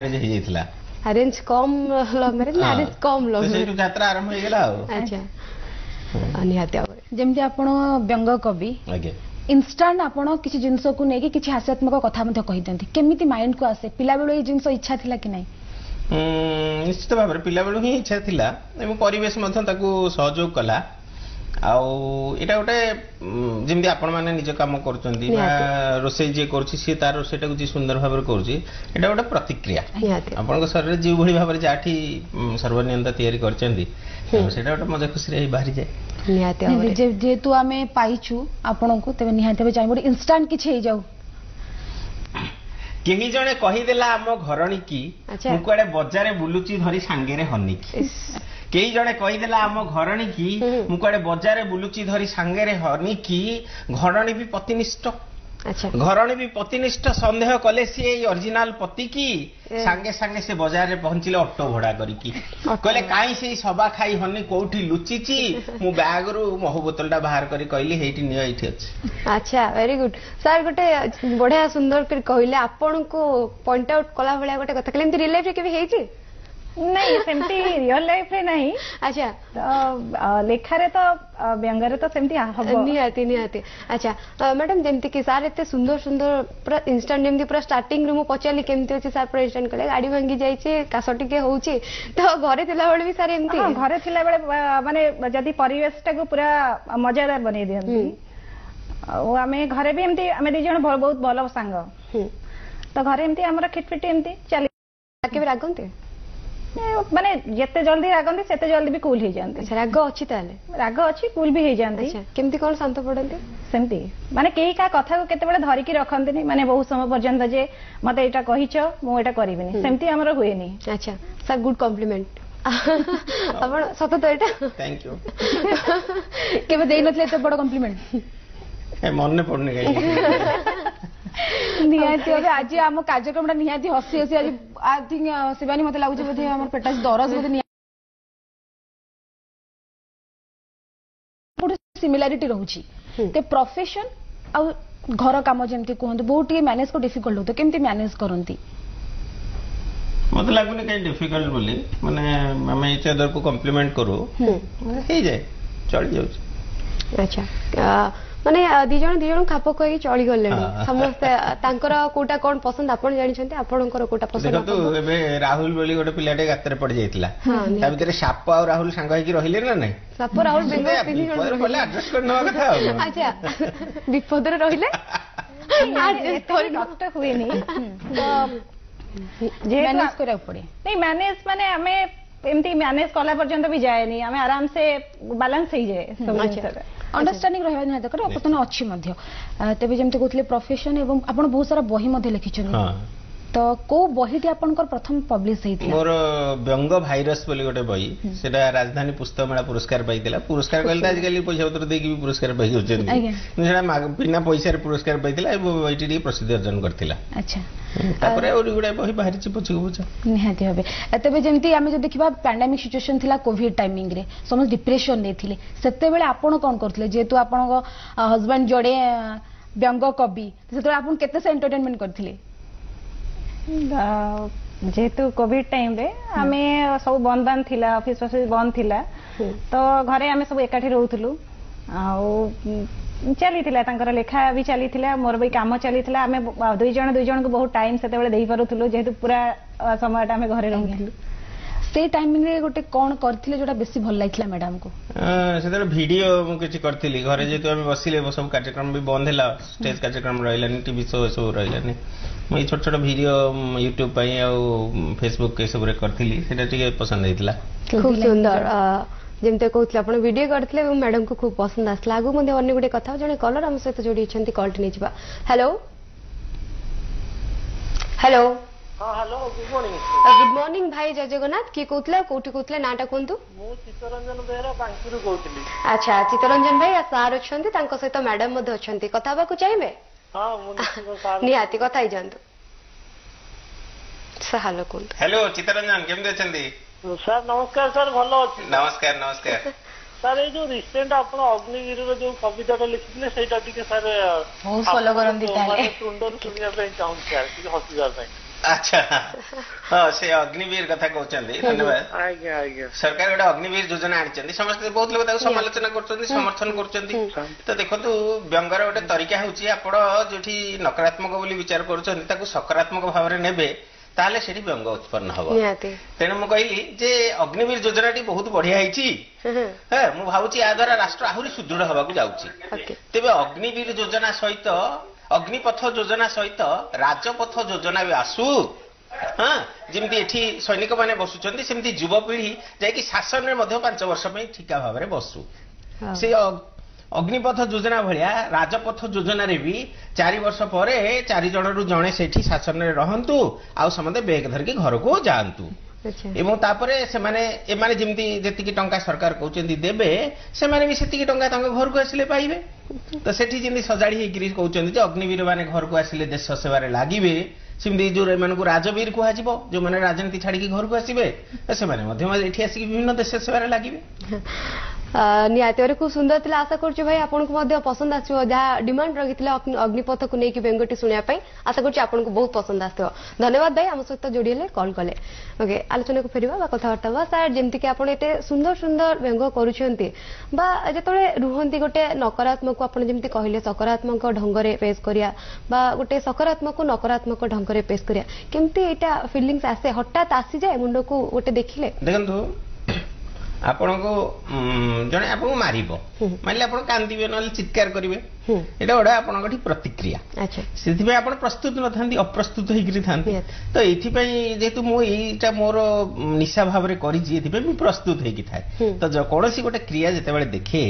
ହେଇଯାଇଥିଲା अरेंज कम love marriage ना arrange कम love ସେଇଠୁ ଯାତ୍ରା ଆରମ୍ଭ ହେଇଗଲା ଆଉ अच्छा निहाती जेमती आपण व्यंग कवि ଆଜ୍ଞା इनस्टांट आपण किसी जिनस को नेकी किसी हास्यात्मक कथा मध्य कहि दियंती केमिति माइंड को आसे पिला बेलो ए जिनस इच्छा थिला कि नाही निश्चित भाव में पिला बेलो ही इच्छा थिला एवं परिवेश मध्य ताकू सहयोग कला आउ एटा गोटे जेमती आपण माने निज काम करचंदी रोसई जे करछि से तार रोसईटा को जी सुंदर भाव करूछि एटा गोटे प्रतिक्रिया आपण शरीर जीव भली भाव जाठी सर्वनियंता तैयारी करचंदी सेटा गोटे मजा खुशी रही बाहरी जाए निहाती जेतु आमे पाइछु आपण को तबे निहाती चाहि इंस्टेंट किछ हे जाऊ केही जणे कहि देला हम घरणी की मुकुआडे बजारे बुलुची धरी सांगेरे हनी की केही जणे कहि देला हम घरणी की मुकुआडे बजारे बुलुची धरी सांगेरे हनी की घरणी भी पतिनिष्ठ अच्छा घरणी भी पतिनिष्ठ संदेह कले सी ओरिजिनल पति की सांगे सांगे से बाजार रे पहुंचिले ऑटो भड़ा करी की कहले काई से सभा खाई हनी कोठी लुचिची मु बैग रु महु बोतलटा बाहर करी कहली हेठी नियो एठी अछि अच्छा वेरी गुड सर गोटे बढ़िया सुंदर कर कहले आपन को पॉइंट आउट कला भलिया गोटे कथा कहले रियल लाइफ रे केबे हेची नहीं सेमती रियल लाइफ रे नहीं अच्छा तो लेखा रे तो व्यंग रे तो सेमती हबो निहाती निहाती अच्छा मैडम जेमती कि सर एते सुंदर सुंदर पूरा इंस्टेंट जेमती पूरा स्टार्टिंग रे मु पचाली केमती अछि सर पूरा इंस्टेंट कले गाड़ी भांगी जाईचे कासो टिके होउची तो घरे थिला बेले भी सर एमती घरे थिला बेले माने जदी परिवेश टा को पूरा मजेदार बनै दियंती ओ आमे घरे भी एमती आमे दी जण बहुत भलो संग तो घरे एमती हमरा खिटपिट एमती चली के रागंती माने जिते जल्दी रागंती सेते जल्दी भी कूल हो जाते राग अच्छी ताले राग अच्छी कूल भी हो जाते केमती कौन शांत पड़ते सेमती माने केही का कथा को केते बेले धरिकी रखंती माने बहुत समय पर्यंत जे मते एटा कहिछ मु एटा करिबिनी सेमती हमर हुएनी अच्छा सर गुड कॉम्प्लीमेंट अपन सत तो एटा थैंक यू केबे देई नथले एते बड़ कॉम्प्लीमेंट ए मन ने पड़ने गई निहाती आज आम कार्यक्रम निहाती हसी हसी आज आई थिंक शिवानी मत लगुच बोधे आम पेटा दरज बोधे सिमिलारिटी रोची ते प्रोफेशन आ घर काम जमती कहते बहुत मैनेज को डिफिकल्ट होता केमती मैनेज करती मत लगुनि कहीं डिफिकल्ट बोली माने आम इच अदर को कॉम्प्लीमेंट करू हो जाए चली जाउछ अच्छा माने दिजण खाप कहि चली गले समस्त तांकर कोटा कोन पसंद आपण जानि छथि आपणकर कोटा पसंद देखो तो एबे राहुल बोली गोटे पिलाटे गाତରେ पड़ जाइतिला ता भीतर साप और राहुल संग होई कि रहिले ना नै साप राहुल बेंगो तीन जण बोले एडजस्ट करनवा कथा अच्छा विपद रे रहिले आज थोड़ी डॉक्टर हुए नहीं जे मैनेज करे पड़े नहीं मैनेज माने हमें एमती मैनेज कला पर्यंत भी जाए नहीं हमें आराम से बैलेंस हो जाए सब अंडरस्टैंडिंग रहा निहाती दरकार अपतन अच्छी मध्य तेबे जेमते कहथले प्रोफेशन एवं आपण बहुत सारा बही मध्य लिखिछन तो को बहीटी आपनकर प्रथम पब्लिश हेतिला मोर व्यंग भाइरस बोली गोटे बही सेटा राजधानी पुस्तक मेला पुरस्कार पाइतिला पुरस्कार कहलता आज काली पैसा पत्र देकी भी पुरस्कार पाइ होचेंदी सेटा बिना पैसा रे पुरस्कार पाइतिला ए बहीटी प्रसिद्ध अर्जन करतिला अच्छा तापरे और गुडे बही बाहरी छि पछी बुझा निहाती होबे तबे जेमती आमे जो देखिबा पैंडेमिक सिचुएशन थिला कोविड टाइमिंग रे समझ डिप्रेशन ले थिले सेते बेले आपण कोन करथले जेतु आपण हस्बैंड जोडे व्यंग कवि सेते आपण केते से एंटरटेनमेंट करथिले जेतु कोविड टाइम रे आमे सब बंद बंद थिला ऑफिस बंद थिला तो घरे आमे सब एकाठी रहउथलु आ चली थिला तांकर लेखा भी चली थिला मोर भी काम चली थिला आमे दुई जण को बहुत टाइम सेते बेले देई पारुथलु जेतु पूरा समयटा आमे घरे रहउथलु से टाइमिंग रे गोटे कोन करथिले जोटा बेसी भल लागिला मैडम को सेते वीडियो मु किछि करथिली घरे जेतु आमे बसिले सब कार्यक्रम भी बंद हैला स्टेज कार्यक्रम रहिलानी टीवी शो सब रहिलानी मैं छोट छोट वीडियो यूट्यूब पाई आ फेसबुक के सब रे करथिली सेटा ठीक पसंद हेतिला खूब सुंदर जेमते कहथले आपण वीडियो करथले मैडम को खूब पसंद आसला आगु मध्ये अन्य गुटे कथा जने कलर हम सहित जोडी छंती कॉल नै जिबा हेलो हेलो हां हेलो गुड मॉर्निंग भाई जय जगन्नाथ की कहथले कोठी कहथले नाटा कोंतु मु चित्तरंजन बेहरा बांकुरु कहथली अच्छा चित्तरंजन भाई सार अछंती तांको सहित मैडम मध्ये अछंती कथा बा को चाहिबे हां मु सार निहाती कथा ही जानतु सहालो कोंतु हेलो चित्तरंजन केमते छंती सर नमस्कार सर भलो अछि नमस्कार नमस्कार सर ये जो रिसेंट आपण अग्निगिरी रो जो कविताटा लिखितले सेटा टिके सर बहुत फॉलो करंती ताले सुंदर सुनिया पे चाहूं सर कि हसिदार पे अच्छा हाँ से अग्निवीर कथा कहते धन्यवाद आज्ञा आज्ञा सरकार गोटे अग्निवीर योजना आनी समस्त बहुत लोग समालोचना कर समर्थन कर तो देखो व्यंगर गोटे तरीका हूँ आपण जो नकारात्मक बोली विचार कर सकारात्मक भाव में नेबे ताले सेठी व्यंग उत्पन्न हम तेणु मु कहली जे अग्निवीर योजना टी बहुत बढ़िया है मु भावुची या द्वारा राष्ट्र आहरी सुदृढ़ हवा जाऊँगी तेरे अग्निवीर योजना सहित अग्निपथ योजना सहित राजपथ योजना भी आसू हाँ जमी एठी सैनिक मैंने बसुंट सेमती युवपीढ़ी जाकि शासन में 5 वर्ष ठिका भाव में बसु से अग्निपथ योजना भाया राजपथ योजना रे भी 4 वर्ष पर 4 जन रु जड़े से शासन में रहतु आउ समस्ते बेग धरिकी घर को जातु एवं तापरे एमाने जमती जेतिकी टंका सरकार कहते देबे सेमाने भी सेतिकी टंका घर को आसिले पाइबे तो सेठी जमी सजाड़ी होकर कहते अग्निवीर माने घर को आसिले देश सेवारे लागिबे सेमती जो एमानकु राजवीर कह जो मैंने राजनीति छाड़ी घर को आसबे से आसिक विभिन्न देश सेवारे लागिबे निहाती खूब सुंदर थिला आशा करूँ भाई आपन को पसंद आसो जहाँ डिमांड रखी अग्निपथ को लेकिन व्यंगटी शुणापी आशा करूँ आपन को बहुत पसंद आसो धन्यवाद भाई आम सहित जोड़ी कॉल कले ओके आलोचना को फेरवा कथबार्ता हुआ सार जमती आप सुंदर सुंदर व्यंग करते रुहती गोटे नकारात्मक आप जमी कहले सकारात्मक ढंग से पेश करिया गोटे सकारात्मक नकारात्मक ढंग से पेश करिया केमती एटा फीलिंग्स आसे हठात आसी जाए मुंड को गोटे देखिले देखंतु आपण को जने आपको मारिबो मानले आपण कांदीबे न चित्कार करिवे एटा ओडा आपण प्रतिक्रिया अच्छा सेति आपण प्रस्तुत न थांती अप्रस्तुत होइकरी थांती तो एथि पई जेतु मो एटा मोर निशा भाव रे करी जे एथि पई मी प्रस्तुत होइकी थाए तो जो कोनोसी गोटे क्रिया जेते बेले देखे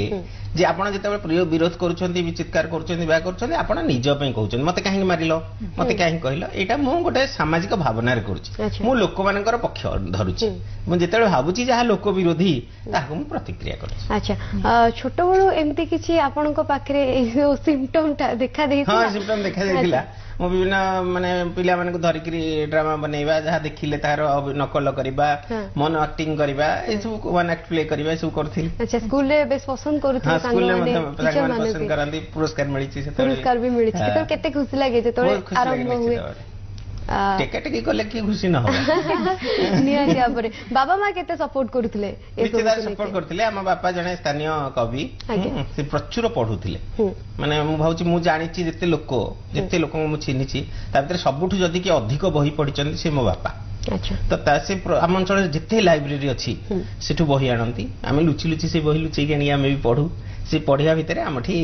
जे आपण जेते बेले प्रिय विरोध करूछंती भी चित्कार करूछंती बा करूछंती आपण निज पई कहउछंती मते काहे मारिलो मते काहे कहलो एटा मो गोटे सामाजिक भावना रे करूछि मो लोक मानकर पक्ष धरुछि मो जेते भाबुछि जहा लोक विरोधी ताको मु प्रतिक्रिया करूछि अच्छा छोट बळो एमती किछि आपण को पाखरे सिम्पटम देखा दे हाँ सिम्पटम देखा देथिला मो विभिन्न माने पिला माने को धरिकरी ड्रामा बनेबा जहा देखिले तार नकल करबा मन एक्टिंग करबा ए सब वन एक्ट प्ले करबा सब करथिल अच्छा स्कूल रे बेस पसंद करूथि संग माने टीचर माने पसंद करंदी पुरस्कार मिलिछि से पुरस्कार भी मिलिछि तो केते खुशी लागे जे तोरे आरंभ हुए टेका टेकी कले की खुशी न हो निया परे बाबा मां केते सपोर्ट करथिले ए सब सपोर्ट करथिले हम बापा जने स्थानीय कवि से प्रचुर पढुथिले माने मु भाउची मु जानिछि जेते लोक मु चिन्हिछि ता भीतर सबुठु जदी कि अधिक बही पढिचंती से मो बापा अच्छा तो ता से आम अंचल जिते लाइब्रेरी अच्छी सेठु बही आनती आम लुचि लुचि से बही लुचेक आनी आम भी पढ़ू से पढ़िया भितर आमठी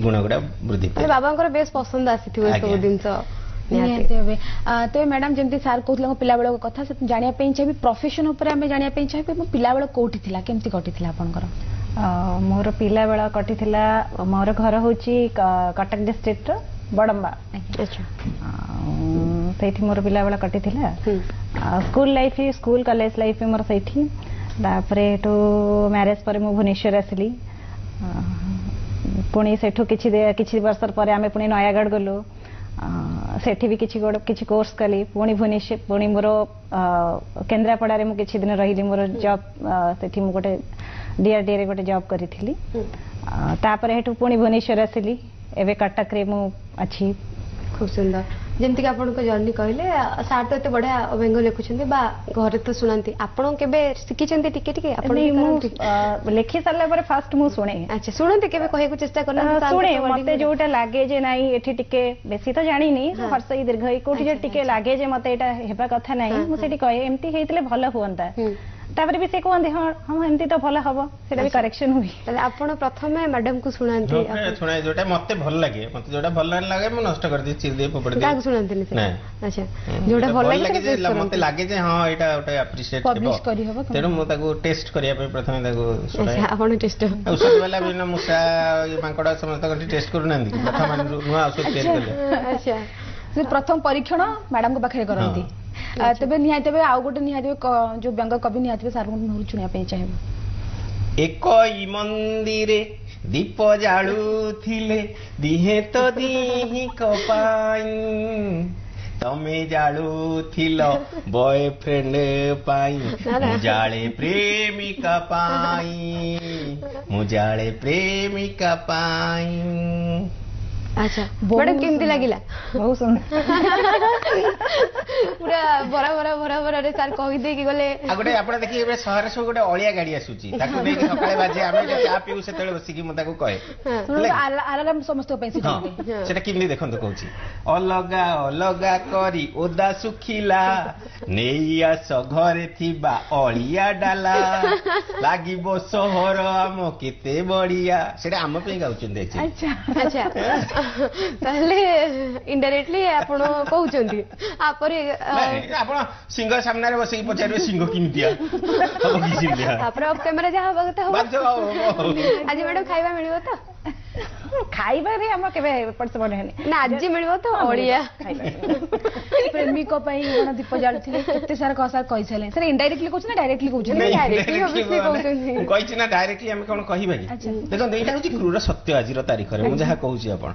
गुण गुड़ा वृद्धि बाबा बेस पसंद आसी सब जिनस तो मैडम जमी सार कहते पिला बेल कथा जानापी चाहिए प्रोफेशन उपर जानापी चाहिए पिला बेल कौटी केमती कटी आपंकर मोर पिला बेल कटी मोर घर हूँ कटक डिस्ट्रिक्ट बड़म्बा से मोर पिला बेल कटी school life school college life more से मैरेज पर मु भुवनेश्वर आसली पुणी से किसी वर्ष पर आम पुणी नयागढ़ गलु सेठी भी किसी कोर्स कली पुणी भुवनेश्वर पुणी मोर केन्द्रापड़ा रे किसी दिन रही मोर जॉब सेठी मु गोटे डीआरडीए रे गोटे जॉब करी थी तापर हेठू पुणी भुवनेश्वर आसली एवं कटक रे मु अच्छी खूब सुंदर जमती कि आपन को जर्नी कहले सार तो एते बढ़िया व्यंग लिखुछंती बा घरे तो सुनांती आपन केबे सिकिचंती टिके टिके आपन लिखि सारला पर फास्ट मु सुने अच्छा सुनंती केबे कहे को चेष्टा करना सुने मते जोटा लागे जे नाही एठी टिके बेसी तो जानी नी हर्षई दीर्घई कोठी जे टिके लागे जे मते एटा हेबा कथा नाही मु सेठी कहे एम्ति हेतले भलो हुंता तापर भी से कहते हाँ हम एमती तो भल हम सेटा भी करेक्शन हुई ताले आपण प्रथमे मैडम को सुनांती सुनाई जोटा मते भल लागे मते जोटा भल लागे मु नष्ट कर दी चिर दे पपड़ दे काग सुनांती नहीं अच्छा जोटा भल लागे जे मते लागे जे हां एटा ओटा एप्रिशिएट पब्लिश करी होबो तेनु मु ताको टेस्ट करिया पे प्रथमे ताको सुनाई अच्छा आपण टेस्ट औषध वाला बिना मुसा मांकड़ा समस्त कंटी टेस्ट करू नांदी प्रथम नुआ औषध तैयार करले अच्छा से प्रथम परीक्षण मैडम को पाखे करंती तबे निहाते आउ गोटे निहाते जो व्यंग कवि निहाते सार को चुनिया पे चाहिए एक ई मंदिरे दीप जालू थिले दिहे तो दी कपाई तमे जालू थिलो बॉयफ्रेंड पाई मुजाले प्रेमिका पाई मुजाले प्रेमिका पाई ଆଚ୍ଛା ମ୍ୟାଡାମ କେମିତି ଲାଗିଲା? ବହୁତ ସୁନ୍ଦର। ପୁରା ଭରା ଭରା ଭରା ଭରାରେ ସାର୍ କହିଦେଇକି ଗଲେ। ଆଉ ଗୋଟେ ଆପଣ ଦେଖିବେ ଏବେ ସହରରେ ସବୁ ଗୋଟେ ଅଳିଆ ଗାଡି ଆସୁଛି, ତାକୁ ନେଇକି ସକାଳେ ବାଜେ ଆମେ ଚା ପିଉ ସେତେବେଳେ ବସିକି ମୁଁ ତାକୁ କହେ ଆଲାରାମ ସମସ୍ତଙ୍କ ପାଇଁ ସେଟା କେମିତି ଦେଖନ୍ତୁ କହୁଛି, ଅଲଗା ଅଲଗା କରି ଓଦା ଶୁଖିଲା ନେଇ ଆସ ଘରେ ଥିବା ଅଳିଆ ଡାଲା ଲାଗିବ ସହର ଆମ କେତେ ବଢିଆ, ସେଟା ଆମ ପାଇଁ ଗାଉଛନ୍ତି। ଆଚ୍ଛା ତାହେଲେ ଇନଡାଇରେକ୍ଟଲି ଆପଣ କହୁଛନ୍ତି ଆପରେ ଆପଣ ସିଂହ ସାମ୍ନାରେ ବସିକି ପଚାରିବେ ସିଂହ କେମିତିଆ ତାପରେ ଅଫ୍ କ୍ୟାମେରା ଯାହା ହବା କଥା ହବ। ଆଜି ମ୍ୟାଡାମ ଖାଇବା ମିଳିବ ତ? ଖାଇବାରେ ଆମର କେବେ ଏପଟ ସେପଟ ହେନି ନା, ଆଜି ମିଳିବ ତ ଅଳିଆ। ପ୍ରେମିକ ପାଇଁ କଣ ଦୀପ ଜାଳୁଥିଲେ କେତେ ସାରା କଥା କହିସାରିଲେ, ସାର୍ ଇନଡାଇରେକ୍ଟଲି କହୁଛନ୍ତି ନା ଡାଇରେକ୍ଟଲି କହୁଛନ୍ତି? କହିଛି ନା ଡାଇରେକ୍ଟଲି ଆମେ କଣ କହିବା କି? ଦେଖନ୍ତୁ ଏଇଟା ହଉଛି କ୍ରୁର ସତ୍ୟ ଆଜିର ତାରିଖରେ ମୁଁ ଯାହା କହୁଛି ଆପଣ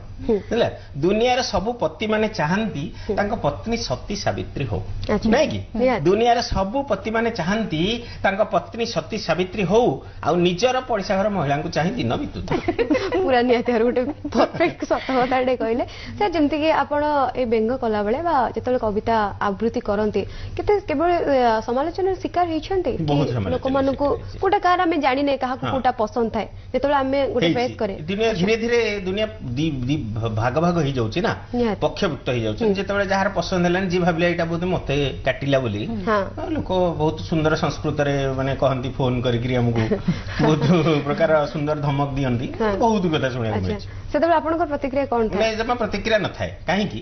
ହେଲା, ଦୁନିଆର ସବୁ ପତି ମାନେ ଚାହାନ୍ତି ତାଙ୍କ ପତ୍ନୀ ସତୀ ସାବିତ୍ରୀ ହଉ, ନାଇଁ କି? ଦୁନିଆର ସବୁ ପତି ମାନେ ଚାହାନ୍ତି ତାଙ୍କ ପତ୍ନୀ ସତୀ ସାବିତ୍ରୀ ହଉ, ଆଉ ନିଜର ପଡିଶା ଘର ମହିଳାଙ୍କୁ ଚାହିଁ ଦିନ ବିତୁ। ପୁରା ନିହାତି ଗୋଟେ ପରଫେକ୍ଟ ସତ କଥାଟେ କହିଲେ ସାର୍। ଯେମିତିକି ଆପଣ ଏ ବ୍ୟଙ୍ଗ କଲାବେଳେ ବା ଯେତେବେଳେ କବିତା ଆବୃତ୍ତି କରନ୍ତି କେତେ କେବଳ ସମାଲୋଚନାର ଶିକାର ହେଇଛନ୍ତି? ଲୋକମାନଙ୍କୁ କୋଉଟା କାହାର ଆମେ ଜାଣିନେ କାହାକୁ କୋଉଟା ପସନ୍ଦ ଥାଏ, ଯେତେବେଳେ ଆମେ ଗୋଟେ ଫେସ୍ କରେ ଧୀରେ ଧୀରେ ଦୁନିଆ ଭାଗ ଭାଗ ହେଇଯାଉଛି ନା, ପକ୍ଷଭୁକ୍ତ ହେଇଯାଉଛି। ଯେତେବେଳେ ଯାହାର ପସନ୍ଦ ହେଲାନି, ଯିଏ ଭାବିଲେ ଏଇଟା ବୋଧେ ମତେ କାଟିଲା ବୋଲି, ଲୋକ ବହୁତ ସୁନ୍ଦର ସଂସ୍କୃତରେ ମାନେ କହନ୍ତି, ଫୋନ କରିକି ଆମକୁ ବହୁତ ପ୍ରକାର ସୁନ୍ଦର ଧମକ ଦିଅନ୍ତି, ବହୁତ କଥା ଶୁଣିବାକୁ ମିଳିଛି। ସେତେବେଳେ ଆପଣଙ୍କର ପ୍ରତିକ୍ରିୟା କଣ ଥାଏ? ଜମା ପ୍ରତିକ୍ରିୟା ନଥାଏ। କାହିଁକି?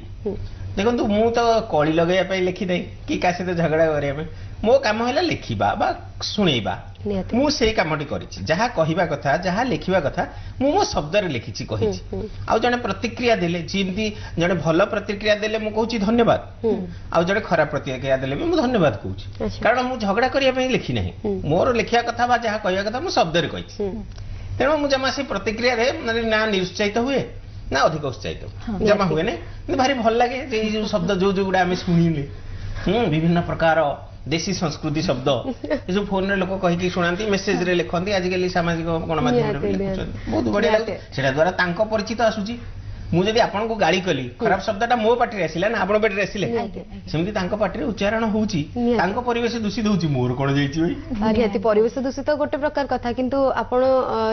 ଦେଖନ୍ତୁ ମୁଁ ତ କଳି ଲଗେଇବା ପାଇଁ ଲେଖିଥାଏ କି କାହା ସହିତ ଝଗଡା କରିବା ପାଇଁ, ମୋ କାମ ହେଲା ଲେଖିବା ବା ଶୁଣେଇବା। ମୁଁ ସେଇ କାମଟି କରିଛି, ଯାହା କହିବା କଥା ଯାହା ଲେଖିବା କଥା ମୁଁ ମୋ ଶବ୍ଦରେ ଲେଖିଛି କହିଛି। ଆଉ ଜଣେ ପ୍ରତିକ୍ରିୟା ଦେଲେ, ଯେମିତି ଜଣେ ଭଲ ପ୍ରତିକ୍ରିୟା ଦେଲେ ମୁଁ କହୁଛି ଧନ୍ୟବାଦ, ଆଉ ଜଣେ ଖରାପ ପ୍ରତିକ୍ରିୟା ଦେଲେ ବି ମୁଁ ଧନ୍ୟବାଦ କହୁଛି, କାରଣ ମୁଁ ଝଗଡା କରିବା ପାଇଁ ଲେଖି ନାହିଁ। ମୋର ଲେଖିବା କଥା ବା ଯାହା କହିବା କଥା ମୁଁ ଶବ୍ଦରେ କହିଛି। ତେଣୁ ମୁଁ ଜମା ସେ ପ୍ରତିକ୍ରିୟାରେ ନା ନିରୁତ୍ସାହିତ ହୁଏ ନା ଅଧିକ ଉତ୍ସାହିତ ଜମା ହୁଏନି। କିନ୍ତୁ ଭାରି ଭଲ ଲାଗେ ଯେ ଏଇ ଯୋଉ ଶବ୍ଦ ଯୋଉଗୁଡା ଆମେ ଶୁଣିଲେ, ବିଭିନ୍ନ ପ୍ରକାର ଦେଶୀ ସଂସ୍କୃତି ଶବ୍ଦ ଏସବୁ ଫୋନରେ ଲୋକ କହିକି ଶୁଣାନ୍ତି, ମେସେଜରେ ଲେଖନ୍ତି, ଆଜିକାଲି ସାମାଜିକ ଗଣମାଧ୍ୟମରେ ବି ଲେଖୁଛନ୍ତି, ବହୁତ ବଢିଆ ଲାଗୁଛି। ସେଟା ଦ୍ୱାରା ତାଙ୍କ ପରିଚିତ ଆସୁଛି। ମୁଁ ଯଦି ଆପଣଙ୍କୁ ଗାଳି କଲି, ଖରାପ ଶବ୍ଦଟା ମୋ ପାଟିରେ ଆସିଲା ନା ଆପଣଙ୍କ ପାଟିରେ ଆସିଲେ, ସେମିତି ତାଙ୍କ ପାଟିରେ ଉଚ୍ଚାରଣ ହଉଛି, ତାଙ୍କ ପରିବେଶ ଦୂଷିତ ହଉଛି, ମୋର କଣ ଯାଇଛି ଭାଇ? ନିହାତି ପରିବେଶ ଦୂଷିତ ଗୋଟେ ପ୍ରକାର କଥା, କିନ୍ତୁ ଆପଣ